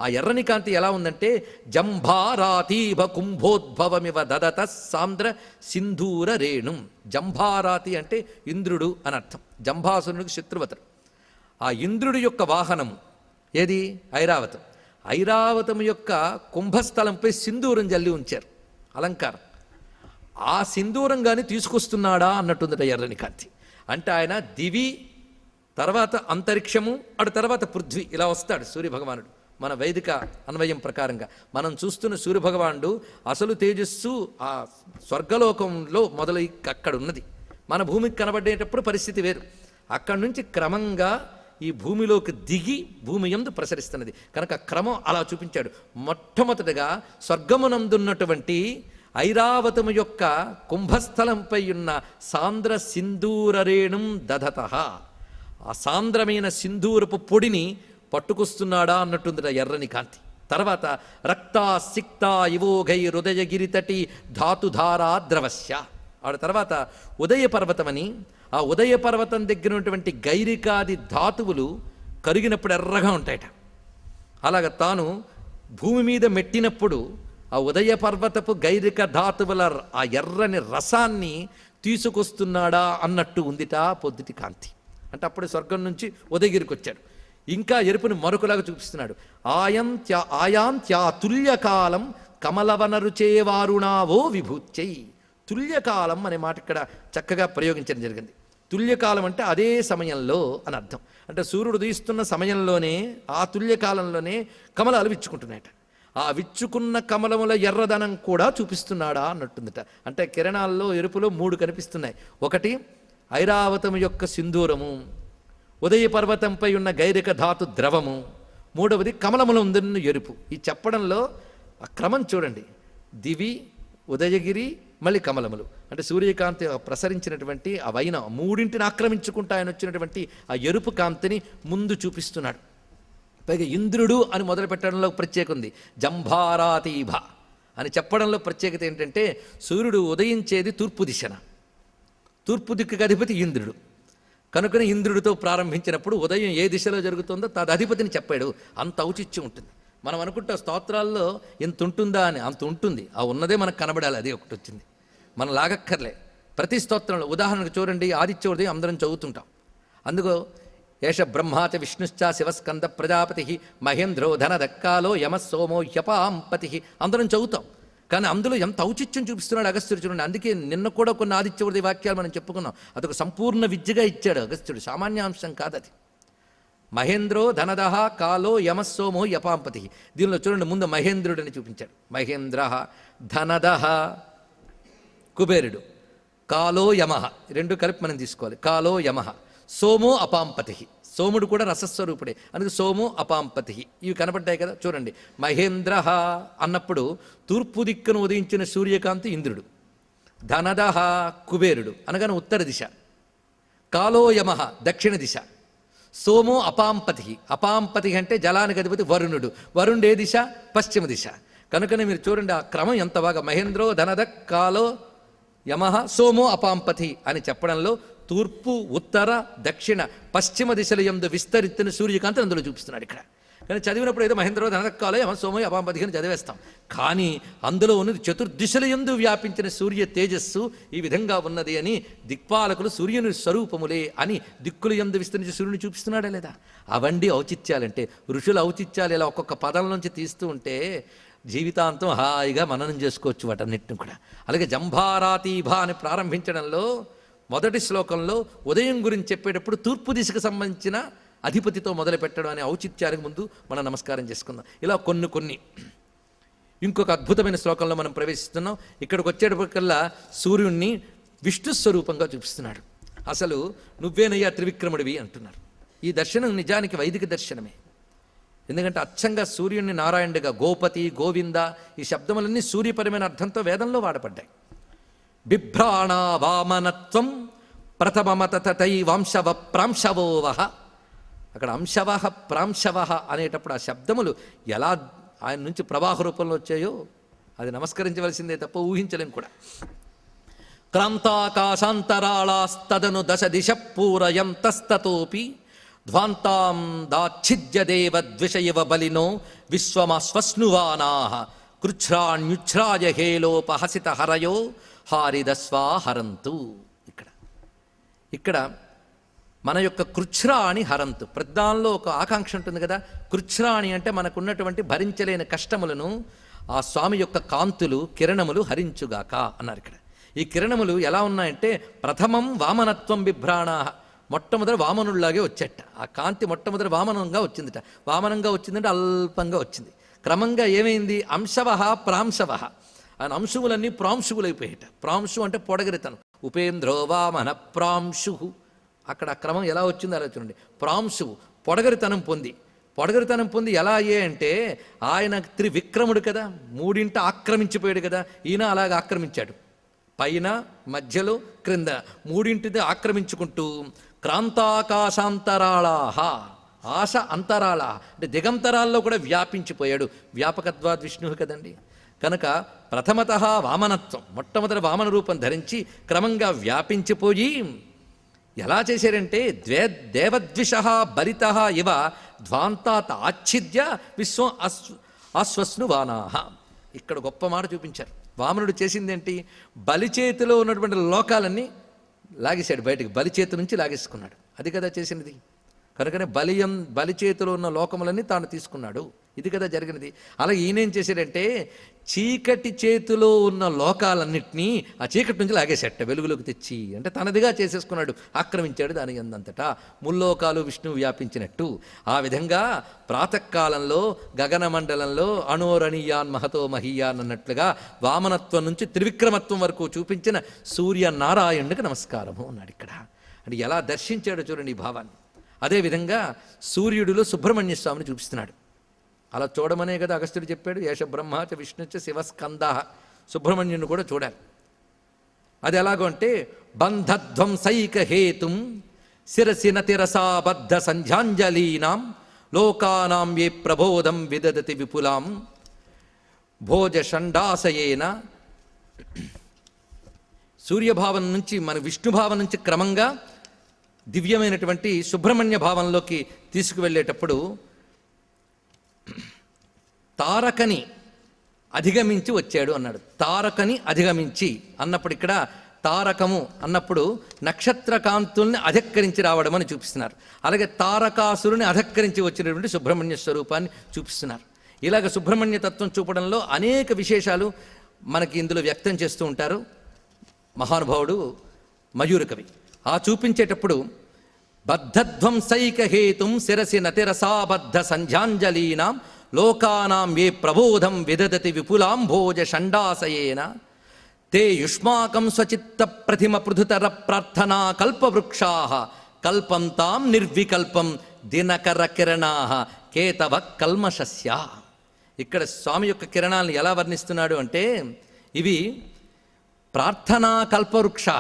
ఆ ఎర్రని కాంతి ఎలా ఉందంటే జంభారాతీభ కుంభోద్భవమివ దదత సాంద్ర సింధూర రేణుం. జంభారాతి అంటే ఇంద్రుడు అని అర్థం. జంభాసురునికి శత్రువతడు. ఆ ఇంద్రుడి యొక్క వాహనము ఏది? ఐరావతం. ఐరావతం యొక్క కుంభస్థలంపై సింధూరం జల్లి ఉంచారు, అలంకారం. ఆ సింధూరం కానీ తీసుకొస్తున్నాడా అన్నట్టుందట ఎర్రని కాంతి. అంటే ఆయన దివి, తర్వాత అంతరిక్షము, అటు తర్వాత పృథ్వీ, ఇలా వస్తాడు సూర్యభగవానుడు. మన వైదిక అన్వయం ప్రకారంగా మనం చూస్తున్న సూర్యభగవానుడు అసలు తేజస్సు ఆ స్వర్గలోకంలో మొదలై అక్కడ ఉన్నది. మన భూమికి కనబడేటప్పుడు పరిస్థితి వేరు. అక్కడి నుంచి క్రమంగా ఈ భూమిలోకి దిగి భూమి యందు ప్రసరిస్తున్నది కనుక క్రమం అలా చూపించాడు. మొట్టమొదటిగా స్వర్గమునందున్నటువంటి ఐరావతము యొక్క కుంభస్థలంపై ఉన్న సాంద్ర సింధూరరేణుం దధత. ఆ సాంద్రమైన సింధూరపు పొడిని పట్టుకొస్తున్నాడా అన్నట్టుంది ఎర్రని కాంతి. తర్వాత రక్తా సిక్తా ఇవోఘై హృదయగిరితటి ధాతుధారా ద్రవస్య. ఆ తర్వాత ఉదయ పర్వతమని, ఆ ఉదయ పర్వతం దగ్గర ఉన్నటువంటి గైరికాది ధాతువులు కరిగినప్పుడు ఎర్రగా ఉంటాయట. అలాగ తాను భూమి మీద మెట్టినప్పుడు ఆ ఉదయ పర్వతపు గైరిక ధాతువుల ఆ ఎర్రని రసాన్ని తీసుకొస్తున్నాడా అన్నట్టు ఉందిట పొద్దుటి కాంతి. అంటే అప్పుడు స్వర్గం నుంచి ఉదయగిరికి వచ్చాడు. ఇంకా ఎరుపుని మరొకలాగా చూపిస్తున్నాడు. ఆయాంత్యా తుల్యకాలం కమలవనరుచేవారుణావో విభూత్యై. తుల్యకాలం అనే మాట ఇక్కడ చక్కగా ప్రయోగించడం జరిగింది. తుల్యకాలం అంటే అదే సమయంలో అని అర్థం. అంటే సూర్యుడు ఉదయిస్తున్న సమయంలోనే, ఆ తుల్యకాలంలోనే కమలాలు విచ్చుకుంటున్నాయట. ఆ విచ్చుకున్న కమలముల ఎర్రదనం కూడా చూపిస్తున్నాడా అన్నట్టుందట. అంటే కిరణాల్లో ఎరుపులో 3 కనిపిస్తున్నాయి. ఒకటి ఐరావతము యొక్క సింధూరము, ఉదయ పర్వతంపై ఉన్న గైరిక ధాతు ద్రవము, మూడవది కమలముల ఉందన్న ఎరుపు. ఈ చెప్పడంలో ఆ క్రమం చూడండి. దివి, ఉదయగిరి, మళ్ళీ కమలములు. అంటే సూర్యకాంతి ప్రసరించినటువంటి ఆ వైన 3ంటిని ఆక్రమించుకుంటా ఆయన వచ్చినటువంటి ఆ ఎరుపు కాంతిని ముందు చూపిస్తున్నాడు. పైగా ఇంద్రుడు అని మొదలు పెట్టడంలో ప్రత్యేకత ఉంది. జంభారాతీభ అని చెప్పడంలో ప్రత్యేకత ఏంటంటే సూర్యుడు ఉదయించేది తూర్పు దిశన, తూర్పు దిక్కుకి అధిపతి ఇంద్రుడు. కనుకనే ఇంద్రుడితో ప్రారంభించినప్పుడు ఉదయం ఏ దిశలో జరుగుతుందో తదధిపతిని చెప్పాడు. అంత ఔచిత్యం ఉంటుంది. మనం అనుకుంటాం స్తోత్రాల్లో ఇంత ఉంటుందా అని, అంత ఉంటుంది. ఆ ఉన్నదే మనకు కనబడాలి, అదే ఒకటి వచ్చింది. మనం లాగక్కర్లే. ప్రతి స్తోత్రంలో ఉదాహరణకు చూడండి, ఆదిత్య ఉదయం అందరం చదువుతుంటాం. అందుకో ఏష బ్రహ్మాచ విష్ణుశ్చ శివస్కంద ప్రజాపతి మహేంద్రో ధనదక్కాలో యమ సోమో హ్యపాంపతి అందరం చదువుతాం. కానీ అందులో ఎంత ఔచిత్యం చూపిస్తున్నాడు అగస్త్యుడు చూడండి. అందుకే నిన్న కూడా కొన్ని ఆదిత్య ఉదయ వాక్యాలు మనం చెప్పుకున్నాం. అదొక సంపూర్ణ విద్యగా ఇచ్చాడు అగస్త్యుడు, సామాన్యాంశం కాదది. మహేంద్రో ధనదహ కాలో యమస్సోమో యపాంపతి. దీనిలో చూడండి, ముందు మహేంద్రుడని చూపించాడు. మహేంద్ర, ధనదహ కుబేరుడు, కాలో యమః, 2 కలిపి మనం తీసుకోవాలి. కాలో యమః, సోమో అపాంపతి. సోముడు కూడా రసస్వరూపుడే, అందుకే సోమో అపాంపతి. ఇవి కనపడ్డాయి కదా చూడండి. మహేంద్ర అన్నప్పుడు తూర్పు దిక్కును ఉదయించిన సూర్యకాంతి ఇంద్రుడు, ధనదహ కుబేరుడు అనగానే ఉత్తర దిశ, కాలో యమః దక్షిణ దిశ, సోమో అపాంపతి. అపాంపతి అంటే జలానికి అధిపతి వరుణుడు. వరుణుడు ఏ దిశ? పశ్చిమ దిశ. కనుకనే మీరు చూడండి ఆ క్రమం ఎంత బాగా. మహేంద్రో ధనద కాలో యమః సోమో అపాంపతి అని చెప్పడంలో తూర్పు, ఉత్తర, దక్షిణ, పశ్చిమ దిశల యందు విస్తరిత్తిన సూర్యకాంతి అందులో చూపిస్తున్నాడు ఇక్కడ. కానీ చదివినప్పుడు ఏదో మహేంద్రో ధనదక్కాలో యమ సోమో అపాంపతి అని చదివేస్తాం. కానీ అందులో ఉన్నది చతుర్దిశల యందు వ్యాపించిన సూర్య తేజస్సు ఈ విధంగా ఉన్నది అని దిక్పాలకులు సూర్యుని స్వరూపములే అని దిక్కుల యందు విస్తరించి సూర్యుని చూపిస్తున్నాడా లేదా? అవండి ఔచిత్యాలంటే. ఋషుల ఔచిత్యాలు ఇలా ఒక్కొక్క పదం నుంచి తీస్తూ ఉంటే జీవితాంతం హాయిగా మననం చేసుకోవచ్చు వాటన్నిటిని కూడా. అలాగే జంభారాతీభ అని ప్రారంభించడంలో మొదటి శ్లోకంలో ఉదయం గురించి చెప్పేటప్పుడు తూర్పు దిశకు సంబంధించిన అధిపతితో మొదలు పెట్టడం అనే ఔచిత్యానికి ముందు మనం నమస్కారం చేసుకుందాం. ఇలా కొన్ని ఇంకొక అద్భుతమైన శ్లోకంలో మనం ప్రవేశిస్తున్నాం. ఇక్కడికి వచ్చేటప్పటికల్లా సూర్యుణ్ణి విష్ణు స్వరూపంగా చూపిస్తున్నాడు. అసలు నువ్వేనయ్యా త్రివిక్రముడివి అంటున్నారు. ఈ దర్శనం నిజానికి వైదిక దర్శనమే. ఎందుకంటే అచ్చంగా సూర్యుడిని నారాయణుడిగా, గోపతి, గోవింద ఈ శబ్దములన్నీ సూర్యపరమైన అర్థంతో వేదంలో వాడపడ్డాయి. బిభ్రాణ వామనత్వం ప్రథమమతతై వంశవ ప్రాంశవోవహ. అక్కడ అంశవ ప్రాంశవ అనేటప్పుడు ఆ శబ్దములు ఎలా ఆయన నుంచి ప్రవాహ రూపంలో వచ్చాయో అది నమస్కరించవలసిందే తప్ప ఊహించలేం కూడా. క్రాంతాకాశాంతరాళాస్తదను దశ దిశ పూరయంతస్తతోపి ధ్వాంతాం దాచ్ఛిద్య దేవద్విషయవ బలినో విశ్వమస్వస్నువానాః కృచ్ఛ్రాణ్యుచ్ఛ్రాయ హేలోపహసిత హరయో హారిదస్వా హరంతు. ఇక్కడ మన యొక్క కృచ్ఛ్రాణి హరంతు. ప్రధానంలో ఒక ఆకాంక్ష ఉంటుంది కదా. కృచ్ఛ్రాణి అంటే మనకున్నటువంటి భరించలేని కష్టములను ఆ స్వామి యొక్క కాంతులు, కిరణములు హరించుగాక అన్నారు ఇక్కడ. ఈ కిరణములు ఎలా ఉన్నాయంటే ప్రథమం వామనత్వం బిభ్రాణా. మొట్టమొదటి వామనుల్లాగే వచ్చేట. ఆ కాంతి మొట్టమొదటి వామనంగా వచ్చిందిట. వామనంగా వచ్చిందంటే అల్పంగా వచ్చింది. క్రమంగా ఏమైంది? అంశవ ప్రాంశవ. ఆయన అంశువులన్నీ ప్రాంశువులైపోయేట. ప్రాంశు అంటే పొడగరితనం. ఉపేంద్రో వామన ప్రాంశు. అక్కడ ఆ క్రమం ఎలా వచ్చిందో అలా చూడండి. ప్రాంశువు పొడగరితనం పొంది ఎలా అయ్యే అంటే ఆయన త్రివిక్రముడు కదా, 3 ఆక్రమించిపోయాడు కదా. ఈయన అలాగ ఆక్రమించాడు. పైన, మధ్యలో, క్రింద 3 ఆక్రమించుకుంటూ క్రాంతాకాశాంతరాళాహ, ఆశ అంతరాళ అంటే దిగంతరాల్లో కూడా వ్యాపించిపోయాడు. వ్యాపకత్వాద్ విష్ణువు కదండి. కనుక ప్రథమత వామనత్వం, మొట్టమొదటి వామన రూపం ధరించి క్రమంగా వ్యాపించిపోయి ఎలా చేశారంటే దేవద్విష బలిత ఇవ ధ్వాంతాత్ ఆచ్ఛిద్య విశ్వం అశ్వస్నువానాః. ఇక్కడ గొప్ప మాట చూపించారు. వామనుడు చేసిందేంటి? బలిచేతిలో ఉన్నటువంటి లోకాలన్నీ లాగేశాడు బయటికి. బలిచేతి నుంచి లాగేసుకున్నాడు. అది కదా చేసినది. కనుకనే బలిచేతిలో ఉన్న లోకములన్నీ తాను తీసుకున్నాడు. ఇది కదా జరిగినది. అలాగే ఈయనేం చేశాడంటే చీకటి చేతిలో ఉన్న లోకాలన్నింటినీ ఆ చీకటి నుంచి లాగేసేట వెలుగులోకి తెచ్చి, అంటే తనదిగా చేసేసుకున్నాడు, ఆక్రమించాడు దాని అందంతటా. ముల్లోకాలు విష్ణువు వ్యాపించినట్టు ఆ విధంగా ప్రాతకాలంలో గగన మండలంలో అణోరణీయాన్ మహతో మహీయాన్ అన్నట్లుగా వామనత్వం నుంచి త్రివిక్రమత్వం వరకు చూపించిన సూర్యనారాయణుడికి నమస్కారము అన్నాడు ఇక్కడ. అంటే ఎలా దర్శించాడో చూడండి ఈ భావాన్ని. అదేవిధంగా సూర్యుడిలో సుబ్రహ్మణ్య స్వామిని చూపిస్తున్నాడు. అలా చూడమనే కదా అగస్త్యుడు చెప్పాడు, ఏష బ్రహ్మచ విష్ణుచ శివస్కంద. సుబ్రహ్మణ్యుని కూడా చూడాలి. అది ఎలాగో అంటే బంధధ్వంసైక హేతుం శిరసి నతిరసాబద్ధ సంధ్యాంజలీనాం లోకానాం ఏ ప్రబోధం విదదతి విపులాం భోజ షండాసయేన. సూర్యభావం నుంచి మన విష్ణుభావం నుంచి క్రమంగా దివ్యమైనటువంటి సుబ్రహ్మణ్య భావంలోకి తీసుకువెళ్ళేటప్పుడు తారకని అధిగమించి వచ్చాడు అన్నాడు. తారకని అధిగమించి అన్నప్పుడు ఇక్కడ తారకము అన్నప్పుడు నక్షత్ర కాంతుల్ని అధక్కరించి రావడం అని చూపిస్తున్నారు. అలాగే తారకాసురుని అధక్కరించి వచ్చినటువంటి సుబ్రహ్మణ్య స్వరూపాన్ని చూపిస్తున్నారు. ఇలాగ సుబ్రహ్మణ్య తత్వం చూపడంలో అనేక విశేషాలు మనకి ఇందులో వ్యక్తం చేస్తూ ఉంటారు మహానుభావుడు మయూరకవి. ఆ చూపించేటప్పుడు బద్ధధ్వంసైక హేతుం శిరసి నతిరసాబద్ధ సంధ్యాంజలీనాం లోకానాం ఏ ప్రబోధం విదదతి విపులాం భోజ షండాసయేన తే యుష్మాకం స్వచిత్త ప్రతిమ పృథుతర ప్రార్థనా కల్పవృక్షా కల్పంతాం నిర్వికల్పం దినకర కిరణా కేతవ కల్మషస్య. ఇక్కడ స్వామి యొక్క కిరణాలను ఎలా వర్ణిస్తున్నాడు అంటే ఇవి ప్రార్థనా కల్పవృక్షా,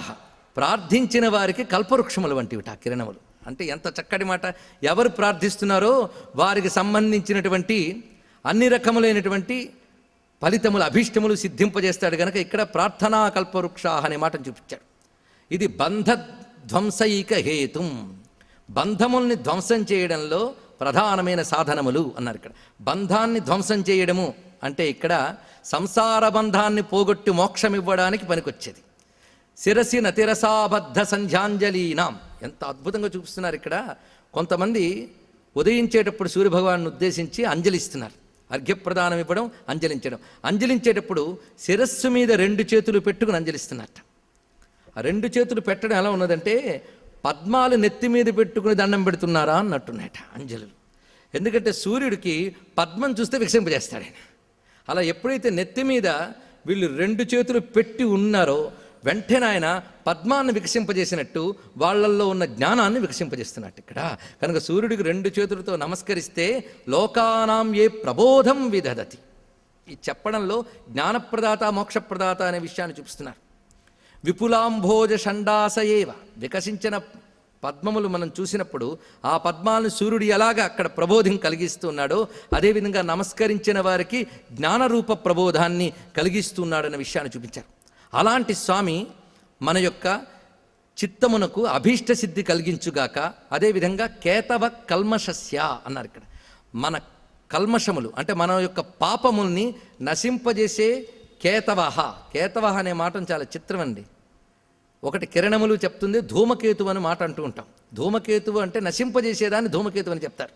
ప్రార్థించిన వారికి కల్పవృక్షములు వంటివి ఆ కిరణములు. అంటే ఎంత చక్కటి మాట. ఎవరు ప్రార్థిస్తున్నారో వారికి సంబంధించినటువంటి అన్ని రకములైనటువంటి ఫలితములు అభీష్టములు సిద్ధింపజేస్తాడు కనుక ఇక్కడ ప్రార్థనా కల్పవృక్షా అనే మాటను చూపించాడు. ఇది బంధధ్వంసైక హేతుం, బంధముల్ని ధ్వంసం చేయడంలో ప్రధానమైన సాధనములు అన్నారు. ఇక్కడ బంధాన్ని ధ్వంసం చేయడము అంటే ఇక్కడ సంసార బంధాన్ని పోగొట్టి మోక్షం ఇవ్వడానికి పనికొచ్చేది. శిరసి నతిరసాబద్ధ సంధ్యాంజలీనాం, ఎంత అద్భుతంగా చూపిస్తున్నారు ఇక్కడ. కొంతమంది ఉదయించేటప్పుడు సూర్యభగవాన్ని ఉద్దేశించి అంజలిస్తున్నారు. అర్ఘ్యప్రదానం ఇవ్వడం, అంజలించడం. అంజలించేటప్పుడు శిరస్సు మీద 2 చేతులు పెట్టుకుని అంజలిస్తున్నట్ట. ఆ 2 చేతులు పెట్టడం ఎలా ఉన్నదంటే పద్మాలు నెత్తి మీద పెట్టుకుని దండం పెడుతున్నారా అన్నట్టున్నాయట అంజలులు. ఎందుకంటే సూర్యుడికి పద్మం చూస్తే వికసింపజేస్తాడు ఆయన. అలా ఎప్పుడైతే నెత్తి మీద వీళ్ళు 2 చేతులు పెట్టి ఉన్నారో వెంటనే ఆయన పద్మాన్ని వికసింపజేసినట్టు వాళ్ళల్లో ఉన్న జ్ఞానాన్ని వికసింపజేస్తున్నట్టు ఇక్కడ. కనుక సూర్యుడికి 2 చేతులతో నమస్కరిస్తే లోకానాం ఏ ప్రబోధం విదదతి. ఈ చెప్పడంలో జ్ఞానప్రదాత మోక్షప్రదాత అనే విషయాన్ని చూపిస్తున్నారు. విపులాంభోజ షండాసయేవ, వికసించిన పద్మములు మనం చూసినప్పుడు ఆ పద్మాలను సూర్యుడు ఎలాగ అక్కడ ప్రబోధం కలిగిస్తున్నాడో అదేవిధంగా నమస్కరించిన వారికి జ్ఞానరూప ప్రబోధాన్ని కలిగిస్తున్నాడన్న విషయాన్ని చూపించారు. అలాంటి స్వామి మన యొక్క చిత్తమునకు అభీష్ట సిద్ధి కలిగించుగాక. అదేవిధంగా కేతవ కల్మషస్య అన్నారు ఇక్కడ. మన కల్మషములు అంటే మన యొక్క పాపముల్ని నశింపజేసే కేతవహ. కేతవహ అనే మాట చాలా చిత్రం అండి. ఒకటి కిరణములు చెప్తుంది, ధూమకేతువు అని మాట అంటూ ఉంటాం. ధూమకేతువు అంటే నశింపజేసేదాన్ని ధూమకేతువు అని చెప్తారు.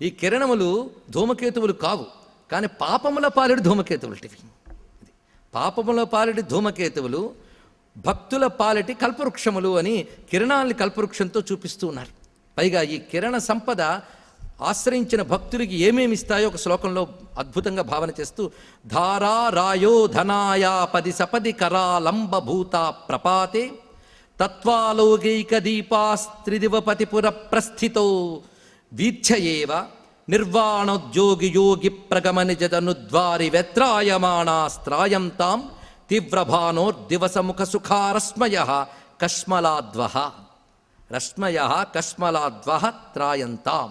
ఈ కిరణములు ధూమకేతువులు కావు, కానీ పాపముల పాలిడి ధూమకేతువులటివి. పాపముల పాలిటి ధూమకేతువులు, భక్తుల పాలిటి కల్పవృక్షములు అని కిరణాల్ని కల్పవృక్షంతో చూపిస్తూ ఉన్నారు. పైగా ఈ కిరణ సంపద ఆశ్రయించిన భక్తులకి ఏమేమి ఇస్తాయో ఒక శ్లోకంలో అద్భుతంగా భావన చేస్తూ ధారా రాయో ధనాయా పది సపది కరాలంబభూత ప్రపాతే తత్వాలోకైక దీపాస్త్రిదివపతిపుర ప్రస్థితో వీథ్యయేవ నిర్వాణోద్యోగి యోగి ప్రగమనిజదనుద్వారి వెత్రాయమాణాస్త్రాయంతాం తీవ్రభానోర్దివసముఖ సుఖారస్మయ కష్మలాద్వ. రశ్మయ కష్మలాద్వ త్రాయంతాం.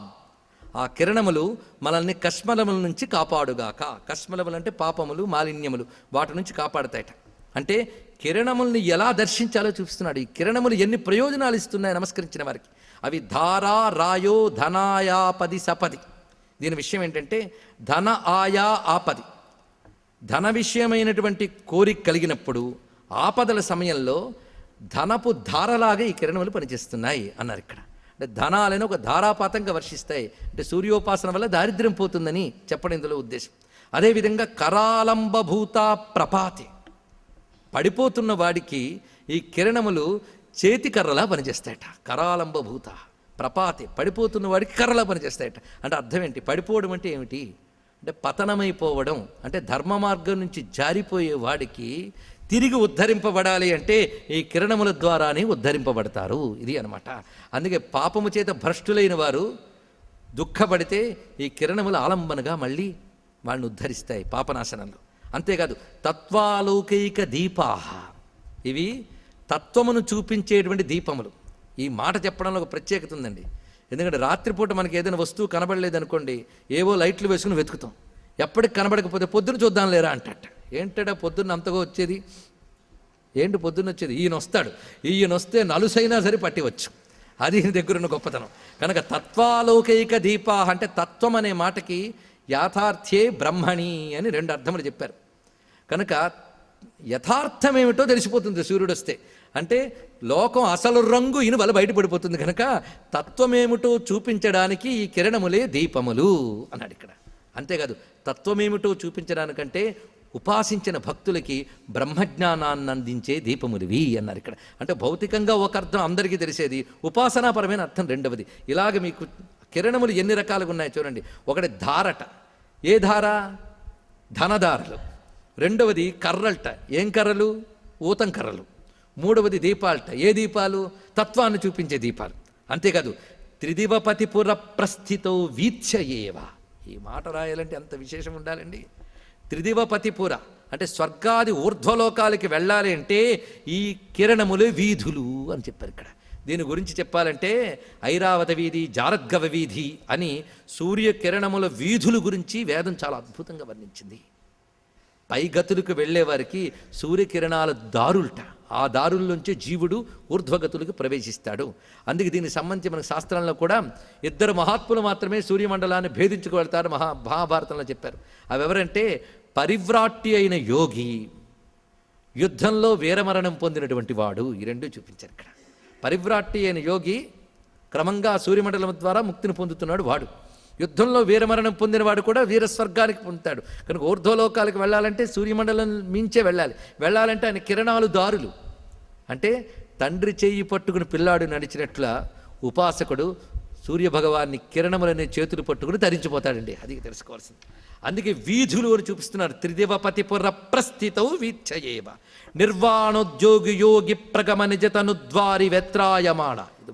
ఆ కిరణములు మనల్ని కష్మలముల నుంచి కాపాడుగాక. కష్మలములు అంటే పాపములు, మాలిన్యములు, వాటి నుంచి కాపాడుతాయట. అంటే కిరణముల్ని ఎలా దర్శించాలో చూపిస్తున్నాడు. ఈ కిరణములు ఎన్ని ప్రయోజనాలు ఇస్తున్నాయి నమస్కరించిన వారికి. అవి ధారా రాయో ధనాయాపది సపది. దీని విషయం ఏంటంటే ధన ఆయా ఆపది. ధన విషయమైనటువంటి కోరిక కలిగినప్పుడు ఆపదల సమయంలో ధనపు ధారలాగా ఈ కిరణములు పనిచేస్తున్నాయి అన్నారు ఇక్కడ. అంటే ధనాలను ఒక ధారాపాతంగా వర్షిస్తాయి. అంటే సూర్యోపాసన వల్ల దారిద్ర్యం పోతుందని చెప్పడం ఇందులో ఉద్దేశం. అదేవిధంగా కరాలంబభూత ప్రపాతి, పడిపోతున్న వాడికి ఈ కిరణములు చేతి కర్రలా పనిచేస్తాయట. కరాలంబభూత ప్రపాతి, పడిపోతున్న వాడికి కర్రలా పనిచేస్తాయట. అంటే అర్థం ఏంటి? పడిపోవడం అంటే ఏమిటి అంటే పతనమైపోవడం. అంటే ధర్మ మార్గం నుంచి జారిపోయే వాడికి తిరిగి ఉద్ధరింపబడాలి అంటే ఈ కిరణముల ద్వారానే ఉద్ధరింపబడతారు. ఇది అనమాట. అందుకే పాపము చేత భ్రష్టులైన వారు దుఃఖపడితే ఈ కిరణముల ఆలంబనగా మళ్ళీ వాళ్ళని ఉద్ధరిస్తాయి పాపనాశనంలో. అంతేకాదు తత్వాలౌకైక దీపాహ, ఇవి తత్వమును చూపించేటువంటి దీపములు. ఈ మాట చెప్పడంలో ఒక ప్రత్యేకత ఉందండి. ఎందుకంటే రాత్రిపూట మనకి ఏదైనా వస్తువు కనబడలేదనుకోండి, ఏవో లైట్లు వేసుకుని వెతుకుతాం. ఎప్పటికి కనబడకపోతే పొద్దున చూద్దాం లేరా అంటట. ఏంటడా పొద్దున్న అంతగా వచ్చేది? ఏంటి పొద్దున్న వచ్చేది? ఈయన వస్తే నలుసైనా సరే పట్టివచ్చు. అది దగ్గరున్న గొప్పతనం. కనుక తత్వాలౌకైక దీపా అంటే తత్వం అనే మాటకి యాథార్థ్యే బ్రహ్మణి అని 2 అర్థములు చెప్పారు. కనుక యథార్థమేమిటో తెలిసిపోతుంది సూర్యుడు వస్తే. అంటే లోకం అసలు రంగు ఇనువల బయటపడిపోతుంది. కనుక తత్వమేమిటో చూపించడానికి ఈ కిరణములే దీపములు అన్నాడు ఇక్కడ. అంతేకాదు తత్వమేమిటో చూపించడానికంటే ఉపాసించిన భక్తులకి బ్రహ్మజ్ఞానాన్ని అందించే దీపములివి అన్నారు ఇక్కడ. అంటే భౌతికంగా ఒక అర్థం అందరికీ తెలిసేది, ఉపాసనాపరమైన అర్థం రెండవది. ఇలాగ మీకు కిరణములు ఎన్ని రకాలుగా ఉన్నాయో చూడండి. ఒకటి ధారట. ఏ ధార? ధనధారలు. రెండవది కర్రల్ట. ఏం కర్రలు? ఊతం కర్రలు. మూడవది దీపాలట. ఏ దీపాలు? తత్వాన్ని చూపించే దీపాలు. అంతేకాదు త్రిదివపతిపుర ప్రస్థితో వీత్స్యయేవ. ఈ మాట రాయాలంటే అంత విశేషం ఉండాలండి. త్రిదివపతిపుర అంటే స్వర్గాది ఊర్ధ్వలోకాలకి వెళ్ళాలి అంటే ఈ కిరణములు వీధులు అని చెప్పారు ఇక్కడ. దీని గురించి చెప్పాలంటే ఐరావత వీధి, జారద్గవ వీధి అని సూర్యకిరణముల వీధుల గురించి వేదం చాలా అద్భుతంగా వర్ణించింది. పైగతులకు వెళ్ళేవారికి సూర్యకిరణాల దారులట. ఆ దారుల్లోంచి జీవుడు ఊర్ధ్వగతులకు ప్రవేశిస్తాడు. అందుకే దీనికి సంబంధించి మన శాస్త్రంలో కూడా 2 మహాత్ములు మాత్రమే సూర్యమండలాన్ని భేదించుకు వెళ్తారు మహాభారతంలో చెప్పారు. అవి ఎవరంటే పరివ్రాట్టి అయిన యోగి, యుద్ధంలో వీరమరణం పొందినటువంటి వాడు. ఈ 2 చూపించారు ఇక్కడ. పరివ్రాట్టి అయిన యోగి క్రమంగా సూర్యమండలం ద్వారా ముక్తిని పొందుతున్నాడు వాడు. యుద్ధంలో వీరమరణం పొందినవాడు కూడా వీరస్వర్గానికి పొందుతాడు. కనుక ఊర్ధ్వలోకాలకు వెళ్ళాలంటే సూర్యమండలం మించే వెళ్ళాలంటే ఆయన కిరణాలు దారులు. అంటే తండ్రి చేయి పట్టుకుని పిల్లాడు నడిచినట్ల ఉపాసకుడు సూర్యభగవాన్ని కిరణములనే చేతులు పట్టుకుని తరించిపోతాడండి. అది తెలుసుకోవాల్సింది. అందుకే వీధులు అని చూపిస్తున్నారు. త్రిదివపతిపుర ప్రస్థితౌ వీత్స్యయేవ నిర్వాణోద్యోగి యోగి ప్రగమ నిజతనుద్వారి వెత్రాయమాణ. ఇది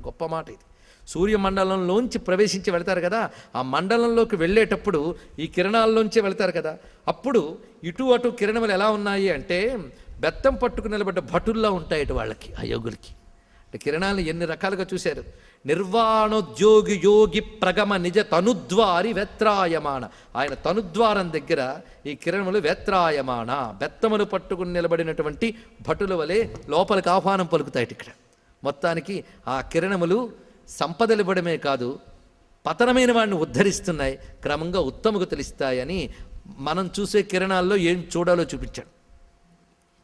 గొప్ప మాట. ఇది సూర్యమండలంలోంచి ప్రవేశించి వెళ్తారు కదా, ఆ మండలంలోకి వెళ్ళేటప్పుడు ఈ కిరణాల్లోంచి వెళ్తారు కదా, అప్పుడు ఇటు అటు కిరణములు ఎలా ఉన్నాయి అంటే బెత్తం పట్టుకుని నిలబడ్డ భటుల్లా ఉంటాయి వాళ్ళకి, ఆ యోగులకి. అంటే కిరణాలను ఎన్ని రకాలుగా చూశారు. నిర్వాణోద్యోగి యోగి ప్రగమ నిజ తనుద్వారి వేత్రాయమాణ. ఆయన తనుద్వారం దగ్గర ఈ కిరణములు వేత్రాయమాణ, బెత్తములు పట్టుకుని నిలబడినటువంటి భటుల వలె లోపలికి ఆహ్వానం పలుకుతాయి ఇక్కడ. మొత్తానికి ఆ కిరణములు సంపదలు ఇవ్వడమే కాదు, పతనమైన వాడిని ఉద్ధరిస్తున్నాయి, క్రమంగా ఉత్తమకు తెలుస్తాయని మనం చూసే కిరణాల్లో ఏం చూడాలో చూపించాడు.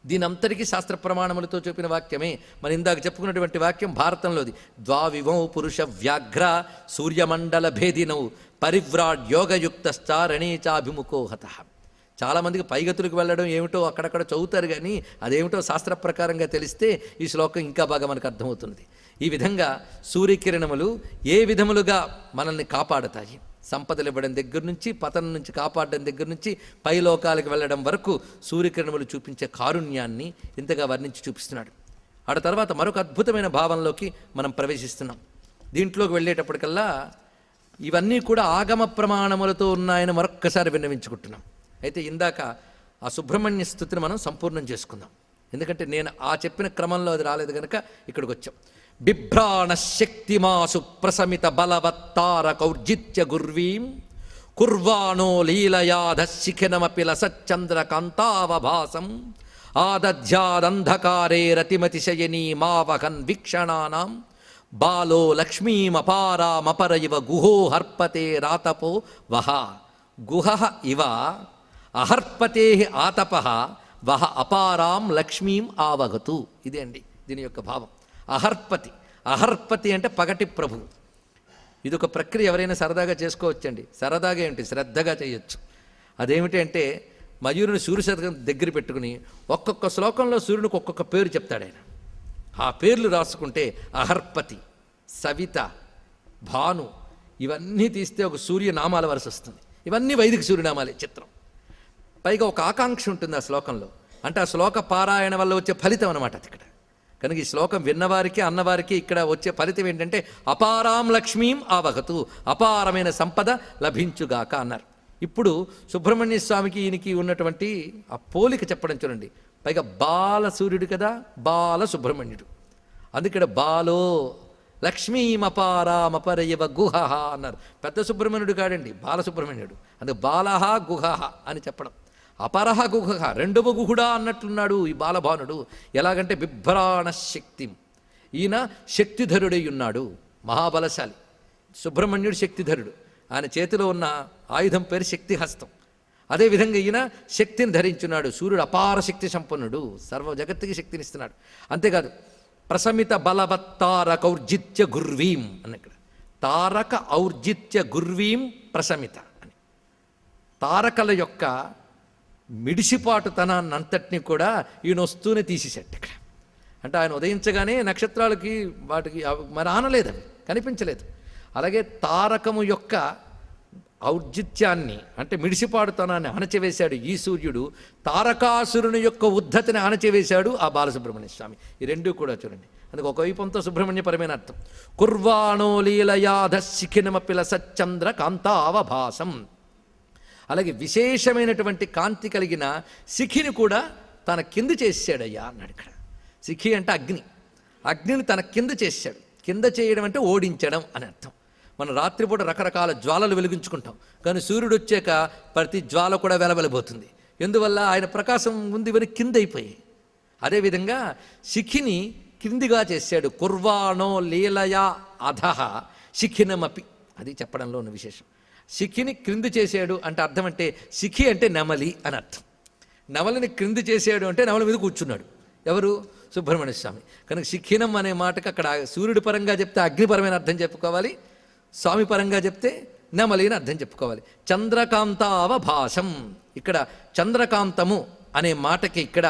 దీని అంతటికీ శాస్త్ర ప్రమాణములతో చెప్పిన వాక్యమే మనం ఇందాక చెప్పుకున్నటువంటి వాక్యం భారతంలోది. ద్వావివౌ పురుష వ్యాఘ్ర సూర్యమండల భేదినౌ పరివ్రాడ్ యోగయుక్తశ్చారణీచాభిముఖోహత. చాలామందికి పైగతులకు వెళ్ళడం ఏమిటో అక్కడక్కడ చదువుతారు, కానీ అదేమిటో శాస్త్ర ప్రకారంగా తెలిస్తే ఈ శ్లోకం ఇంకా బాగా మనకు అర్థమవుతుంది. ఈ విధంగా సూర్యకిరణములు ఏ విధములుగా మనల్ని కాపాడతాయి, సంపదలు ఇవ్వడం దగ్గర నుంచి, పతనం నుంచి కాపాడడం దగ్గర నుంచి, పైలోకాలకు వెళ్ళడం వరకు సూర్యకిరణములు చూపించే కారుణ్యాన్ని ఇంతగా వర్ణించి చూపిస్తున్నాడు. ఆ తర్వాత మరొక అద్భుతమైన భావంలోకి మనం ప్రవేశిస్తున్నాం. దీంట్లోకి వెళ్ళేటప్పటికల్లా ఇవన్నీ కూడా ఆగమ ప్రమాణములతో ఉన్నాయని మరొక్కసారి విన్నవించుకుంటున్నాం. అయితే ఇందాక ఆ సుబ్రహ్మణ్య స్తుతిని మనం సంపూర్ణం చేసుకుందాం. ఎందుకంటే నేను ఆ చెప్పిన క్రమంలో అది రాలేదు కనుక ఇక్కడికి వచ్చాం. బిభ్రాణ శక్తిమాసు ప్రసమిత బలవత్తార కౌర్జిత్య గుర్వీం కుర్వాణో లీలయాధ శిఖినమపి లసచ్చంద్రకాంతావభాసం ఆదధ్యాదంధకారే రతిమతిశయనీ మావహన్ వీక్షణానాం బాలో లక్ష్మీమపారామపర ఇవ గుహో హర్పతే రాతపో వహ. గుహ ఇవ అహర్పతే ఆతప వహ అపారాం లక్ష్మీం ఆవగతు. ఇదే అండి దీని యొక్క భావం. అహర్పతి అహర్పతి అంటే పగటి ప్రభు. ఇదొక ప్రక్రియ ఎవరైనా సరదాగా చేసుకోవచ్చండి. సరదాగా ఏంటి, శ్రద్ధగా చేయొచ్చు. అదేమిటి అంటే మయూరుని సూర్య శతకం దగ్గర పెట్టుకుని ఒక్కొక్క శ్లోకంలో సూర్యునికి ఒక్కొక్క పేరు చెప్తాడు ఆయన. ఆ పేర్లు రాసుకుంటే అహర్పతి, సవిత, భాను ఇవన్నీ తీస్తే ఒక సూర్యనామాల వరుస వస్తుంది. ఇవన్నీ వైదిక సూర్యనామాలే. చిత్రం. పైగా ఒక ఆకాంక్ష ఉంటుంది ఆ శ్లోకంలో. అంటే ఆ శ్లోక పారాయణ వల్ల వచ్చే ఫలితం అనమాట అది ఇక్కడ. కనుక ఈ శ్లోకం విన్నవారికి అన్నవారికి ఇక్కడ వచ్చే ఫలితం ఏంటంటే అపారాం లక్ష్మీం ఆవహతు, అపారమైన సంపద లభించుగాక అన్నారు. ఇప్పుడు సుబ్రహ్మణ్య స్వామికి ఈయనకి ఉన్నటువంటి ఆ పోలిక చెప్పడం చూడండి. పైగా బాల సూర్యుడు కదా, బాల సుబ్రహ్మణ్యుడు. అందుకే బాలో లక్ష్మీమపారామపరయవ గుహ అన్నారు. పెద్ద సుబ్రహ్మణ్యుడు కాడండి, బాలసుబ్రహ్మణ్యుడు. అందుకే బాలహ గుహ అని చెప్పడం. అపరహ గుహ, రెండవ గుహుడా అన్నట్లున్నాడు ఈ బాలభానుడు. ఎలాగంటే బిభ్రాణ శక్తి, ఈయన శక్తిధరుడై ఉన్నాడు, మహాబలశాలి. సుబ్రహ్మణ్యుడు శక్తిధరుడు, ఆయన చేతిలో ఉన్న ఆయుధం పేరు శక్తిహస్తం. అదేవిధంగా ఈయన శక్తిని ధరించున్నాడు. సూర్యుడు అపార శక్తి సంపన్నుడు, సర్వ జగత్తుకి శక్తినిస్తున్నాడు. అంతేకాదు ప్రసమిత బలవత్తారక ఔర్జిత్య గుర్వీం అని ఇక్కడ. తారక ఔర్జిత్య గుర్వీం ప్రసమిత అని. తారకల యొక్క మిడిసిపాటుతనాన్నంతటినీ కూడా ఈయన వస్తూనే తీసేసాడు ఇక్కడ. అంటే ఆయన ఉదయించగానే నక్షత్రాలకి వాటికి మరి ఆనలేదు, అవి కనిపించలేదు. అలాగే తారకము యొక్క ఔర్జిత్యాన్ని అంటే మిడిసిపాటుతనాన్ని అణచివేశాడు ఈ సూర్యుడు. తారకాసురుని యొక్క ఉద్ధతిని అణచివేశాడు ఆ బాలసుబ్రహ్మణ్య స్వామి. ఈ రెండూ కూడా చూడండి. అందుకు ఒకవైపుంతో సుబ్రహ్మణ్యపరమైన అర్థం. కుర్వాణో లీలయాధ శిఖినమపిల సచ్చంద్ర కాంతావభాసం. అలాగే విశేషమైనటువంటి కాంతి కలిగిన శిఖిని కూడా తన కింద చేశాడయ్యా అన్నాడు ఇక్కడ. శిఖి అంటే అగ్ని, అగ్నిని తన కింద చేశాడు. కింద చేయడం అంటే ఓడించడం అని అర్థం. మనం రాత్రిపూట రకరకాల జ్వాలలు వెలిగించుకుంటాం, కానీ సూర్యుడు వచ్చాక ప్రతి జ్వాల కూడా వెలవెలబోతుంది. ఎందువల్ల ఆయన ప్రకాశం ఉంది ఇవన్నీ కింద అయిపోయాయి. అదేవిధంగా శిఖిని కిందిగా చేశాడు. కుర్వాణో లీలయా అధహ శిఖినమపి, అది చెప్పడంలో ఉన్న విశేషం. శిఖిని క్రింది చేశాడు అంటే అర్థం అంటే శిఖి అంటే నెమలి అని అర్థం. నెమలిని క్రింది చేశాడు అంటే నెమలి మీద కూర్చున్నాడు ఎవరు, సుబ్రహ్మణ్య స్వామి. కనుక శిఖినం అనే మాటకు అక్కడ సూర్యుడి పరంగా చెప్తే అగ్నిపరమైన అర్థం చెప్పుకోవాలి, స్వామి పరంగా చెప్తే నెమలి అని అర్థం చెప్పుకోవాలి. చంద్రకాంతావభాసం, ఇక్కడ చంద్రకాంతము అనే మాటకి ఇక్కడ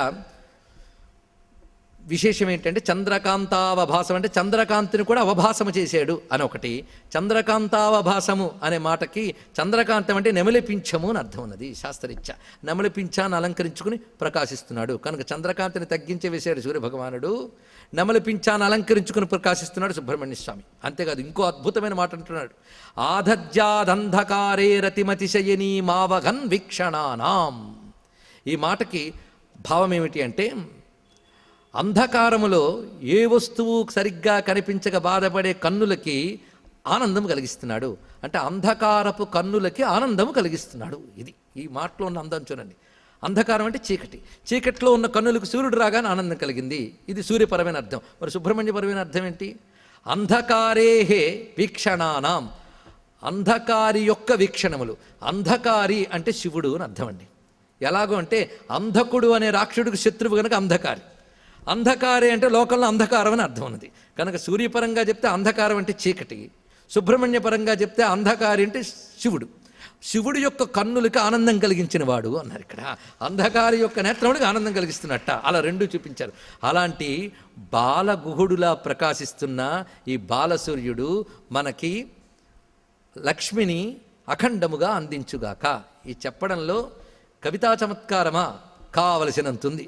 విశేషం ఏంటంటే చంద్రకాంతావభాసం అంటే చంద్రకాంతిని కూడా అవభాసము చేశాడు అని ఒకటి. చంద్రకాంతావభాసము అనే మాటకి చంద్రకాంతం అంటే నెమలిపించము అని అర్థం ఉన్నది శాస్త్రరీత్యా. నెమలిపించాన్ని అలంకరించుకుని ప్రకాశిస్తున్నాడు కనుక చంద్రకాంతిని తగ్గించే వేశాడు సూర్యభగవానుడు, నెమలిపించాన్ని అలంకరించుకుని ప్రకాశిస్తున్నాడు సుబ్రహ్మణ్య స్వామి. అంతేకాదు ఇంకో అద్భుతమైన మాట అంటున్నాడు. ఆధజ్యాదంధకారే రతిమతిశయనీ మావఘన్ వీక్షణానాం. ఈ మాటకి భావం ఏమిటి అంటే అంధకారములో ఏ వస్తువు సరిగ్గా కనిపించక బాధపడే కన్నులకి ఆనందం కలిగిస్తున్నాడు. అంటే అంధకారపు కన్నులకి ఆనందము కలిగిస్తున్నాడు. ఇది ఈ మాటలో ఉన్న అందం చూడండి. అంధకారం అంటే చీకటి, చీకట్లో ఉన్న కన్నులకు సూర్యుడు రాగానే ఆనందం కలిగింది. ఇది సూర్యపరమైన అర్థం. మరి సుబ్రహ్మణ్యపరమైన అర్థం ఏంటి? అంధకారేహే వీక్షణానాం, అంధకారి యొక్క వీక్షణములు. అంధకారి అంటే శివుడు అని అర్థం అండి. ఎలాగో అంటే అంధకుడు అనే రాక్షుడికి శత్రువు కనుక అంధకారి, అంధకారే అంటే లోకంలో అంధకారం అని అర్థం ఉన్నది. కనుక సూర్యపరంగా చెప్తే అంధకారం అంటే చీకటి, సుబ్రహ్మణ్య పరంగా చెప్తే అంధకారి అంటే శివుడు. శివుడి యొక్క కన్నులకి ఆనందం కలిగించిన వాడు అన్నారు ఇక్కడ. అంధకారి యొక్క నేత్రముడికి ఆనందం కలిగిస్తున్నట్ట, అలా రెండూ చూపించారు. అలాంటి బాలగుహుడులా ప్రకాశిస్తున్న ఈ బాలసూర్యుడు మనకి లక్ష్మిని అఖండముగా అందించుగాక. ఈ చెప్పడంలో కవితా చమత్కారమా కావలసినంతుంది,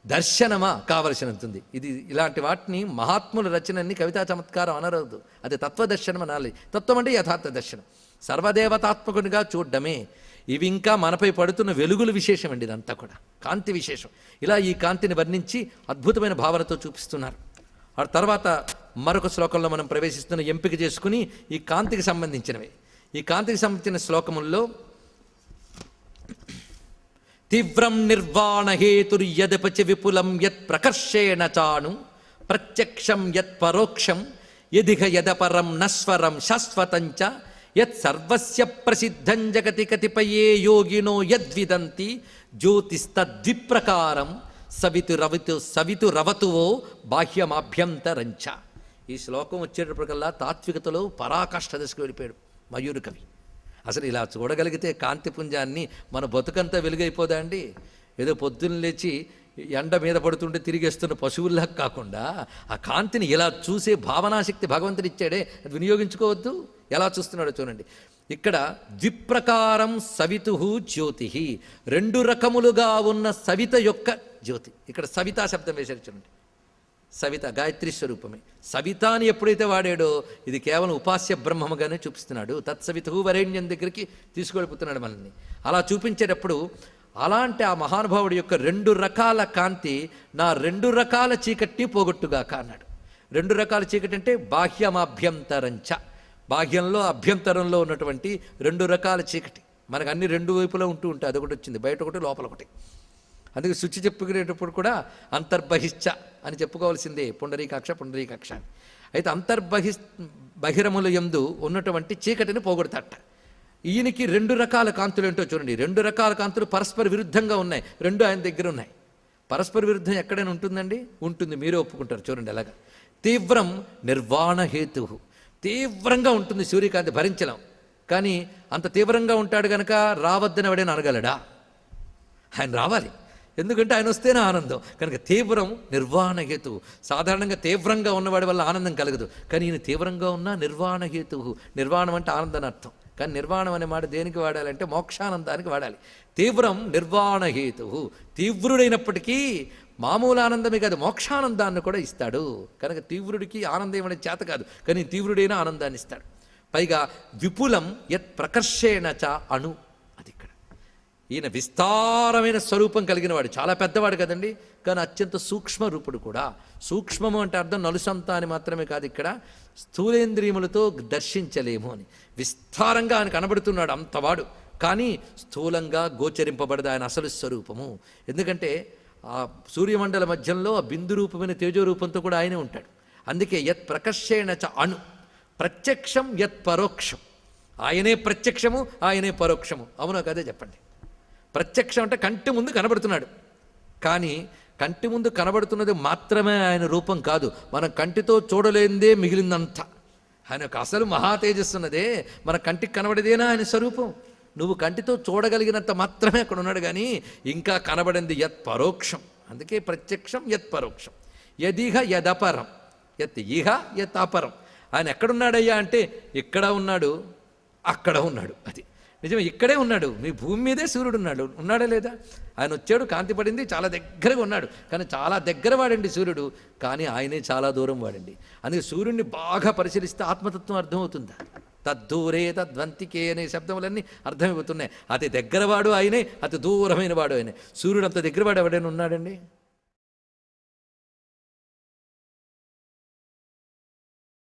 దర్శనమా కావలసినంతుంది. ఇది ఇలాంటి వాటిని మహాత్ముల రచనని కవితా చమత్కారం అనరదు, అది తత్వదర్శనం అనాలి. తత్వం అంటే యథార్థ దర్శనం, సర్వదేవతాత్మకునిగా చూడడమే. ఇవి ఇంకా మనపై పడుతున్న వెలుగుల విశేషం అండి, ఇదంతా కూడా కాంతి విశేషం. ఇలా ఈ కాంతిని వర్ణించి అద్భుతమైన భావనతో చూపిస్తున్నారు. ఆ తర్వాత మరొక శ్లోకంలో మనం ప్రవేశిస్తున్న ఎంపిక చేసుకుని ఈ కాంతికి సంబంధించినవి. ఈ కాంతికి సంబంధించిన శ్లోకముల్లో తీవ్రం నిర్వాణహేతుర్యదపచ విపులం యత్ ప్రకర్షేణ చాను ప్రత్యక్షం యత్ పరోక్షం యదిహ యదపరం నస్వరం శాశ్వతంచ యత్ సర్వస్య ప్రసిద్ధం జగతి కతిపయే యోగినో యద్విదంతి జ్యోతిస్తద్విప్రకారం సవితురవతువో బాహ్యమాభ్యంతరంచ. ఈ శ్లోకం వచ్చేటప్పటికల్లా తాత్వికతలో పరాకాష్ఠ దశకు వెళ్ళిపోయాడు మయూరు కవి. అసలు ఇలా చూడగలిగితే కాంతిపుంజాన్ని మన బతుకంతా వెలుగైపోదా అండి? ఏదో పొద్దున్న లేచి ఎండ మీద పడుతుంటే తిరిగేస్తున్న పశువుల్లా కాకుండా ఆ కాంతిని ఇలా చూసే భావనాశక్తి భగవంతుడు ఇచ్చాడే, అది వినియోగించుకోవద్దు? ఎలా చూస్తున్నాడో చూడండి. ఇక్కడ ద్విప్రకారం సవితు జ్యోతి, 2 రకములుగా ఉన్న సవిత యొక్క జ్యోతి. ఇక్కడ సవితా శబ్దం వేశారు చూడండి. సవిత గాయత్రి స్వరూపమే. సవిత అని ఎప్పుడైతే వాడాడో ఇది కేవలం ఉపాస్య బ్రహ్మముగానే చూపిస్తున్నాడు. తత్సవితు వరేణ్యం దగ్గరికి తీసుకెళ్ళిపోతున్నాడు మనల్ని. అలా చూపించేటప్పుడు అలాంటి ఆ మహానుభావుడి యొక్క 2 రకాల కాంతి నా 2 రకాల చీకటిని పోగొట్టుగాక అన్నాడు. 2 రకాల చీకటి అంటే బాహ్యమాభ్యంతరంచ, బాహ్యంలో అభ్యంతరంలో ఉన్నటువంటి 2 రకాల చీకటి. మనకు అన్ని 2 వైపులా ఉంటూ ఉంటాయి. అదొకటి వచ్చింది, బయట ఒకటి లోపల ఒకటి. అందుకే శుచి చెప్పుకునేటప్పుడు కూడా అంతర్బహిశ్చ అని చెప్పుకోవాల్సిందే, పుండరీకాక్ష పుండరీకాక్ష అని. అయితే బహిరముల యందు ఉన్నటువంటి చీకటిని పోగొడతాట. ఈయనకి 2 రకాల కాంతులు ఏంటో చూడండి. 2 రకాల కాంతులు పరస్పర విరుద్ధంగా ఉన్నాయి, 2 ఆయన దగ్గర ఉన్నాయి. పరస్పర విరుద్ధం ఎక్కడైనా ఉంటుందండి? ఉంటుంది, మీరే ఒప్పుకుంటారు. చూడండి ఎలాగా. తీవ్రం నిర్వాణహేతు, తీవ్రంగా ఉంటుంది సూర్యకాంతి, భరించలేం. కానీ అంత తీవ్రంగా ఉంటాడు కనుక రావద్దని ఎవడైనా అనగలడా? ఆయన రావాలి, ఎందుకంటే ఆయన వస్తేనే ఆనందం. కనుక తీవ్రం నిర్వాణహేతు. సాధారణంగా తీవ్రంగా ఉన్నవాడి వల్ల ఆనందం కలగదు, కానీ ఈయన తీవ్రంగా ఉన్న నిర్వాణహేతు. నిర్వాణం అంటే ఆనందాన్ని అర్థం, కానీ నిర్వాణం అనే మాట దేనికి వాడాలంటే మోక్షానందానికి వాడాలి. తీవ్రం నిర్వాణహేతు, తీవ్రుడైనప్పటికీ మామూలు ఆనందమే కాదు మోక్షానందాన్ని కూడా ఇస్తాడు. కనుక తీవ్రుడికి ఆనందం ఇవ్వడం చేత కాదు, కానీ తీవ్రుడైన ఆనందాన్ని ఇస్తాడు. పైగా విపులం యత్ ప్రకర్షేణ చ అణు, అది ఇక్కడ. ఈయన విస్తారమైన స్వరూపం కలిగిన వాడు, చాలా పెద్దవాడు కదండి, కానీ అత్యంత సూక్ష్మ రూపుడు కూడా. సూక్ష్మము అంటే అర్థం నలుసంత అని మాత్రమే కాదు, ఇక్కడ స్థూలేంద్రియములతో దర్శించలేము అని. విస్తారంగా ఆయన కనబడుతున్నాడు అంతవాడు, కానీ స్థూలంగా గోచరింపబడదు ఆయన అసలు స్వరూపము. ఎందుకంటే ఆ సూర్యమండల మధ్యంలో ఆ బిందు రూపమైన తేజోరూపంతో కూడా ఆయనే ఉంటాడు. అందుకే యత్ ప్రకర్షేణ చ అణు, ప్రత్యక్షం యత్ పరోక్షం. ఆయనే ప్రత్యక్షము, ఆయనే పరోక్షము. అవునా కదే చెప్పండి. ప్రత్యక్షం అంటే కంటి ముందు కనబడుతున్నాడు, కానీ కంటి ముందు కనబడుతున్నది మాత్రమే ఆయన రూపం కాదు, మనం కంటితో చూడలేనిదే మిగిలిందంతా. ఆయన యొక్క అసలు మహా తేజస్సున్నదే మన కంటికి కనబడేదేనా ఆయన స్వరూపం. నువ్వు కంటితో చూడగలిగినంత మాత్రమే అక్కడ ఉన్నాడు, కానీ ఇంకా కనబడింది యత్ పరోక్షం. అందుకే ప్రత్యక్షం యత్ పరోక్షం. యదిహ యదపరం, యత్ ఇహ యత్ అపరం. ఆయన ఎక్కడున్నాడయ్యా అంటే ఇక్కడ ఉన్నాడు, అక్కడ ఉన్నాడు. అది నిజమే, ఇక్కడే ఉన్నాడు. మీ భూమి మీదే సూర్యుడు ఉన్నాడా లేదా? ఆయన వచ్చాడు, కాంతి పడింది, చాలా దగ్గరగా ఉన్నాడు. కానీ చాలా దగ్గర వాడండి సూర్యుడు, కానీ ఆయనే చాలా దూరం వాడండి. అందుకే సూర్యుడిని బాగా పరిశీలిస్తే ఆత్మతత్వం అర్థమవుతుందా? తద్దూరే తద్వంతికే అనే శబ్దములన్నీ అర్థమైపోతున్నాయి. అతి దగ్గరవాడు ఆయనే, అతి దూరమైన వాడు ఆయనే. సూర్యుడు అంత దగ్గరవాడు ఎవడైనా ఉన్నాడండి?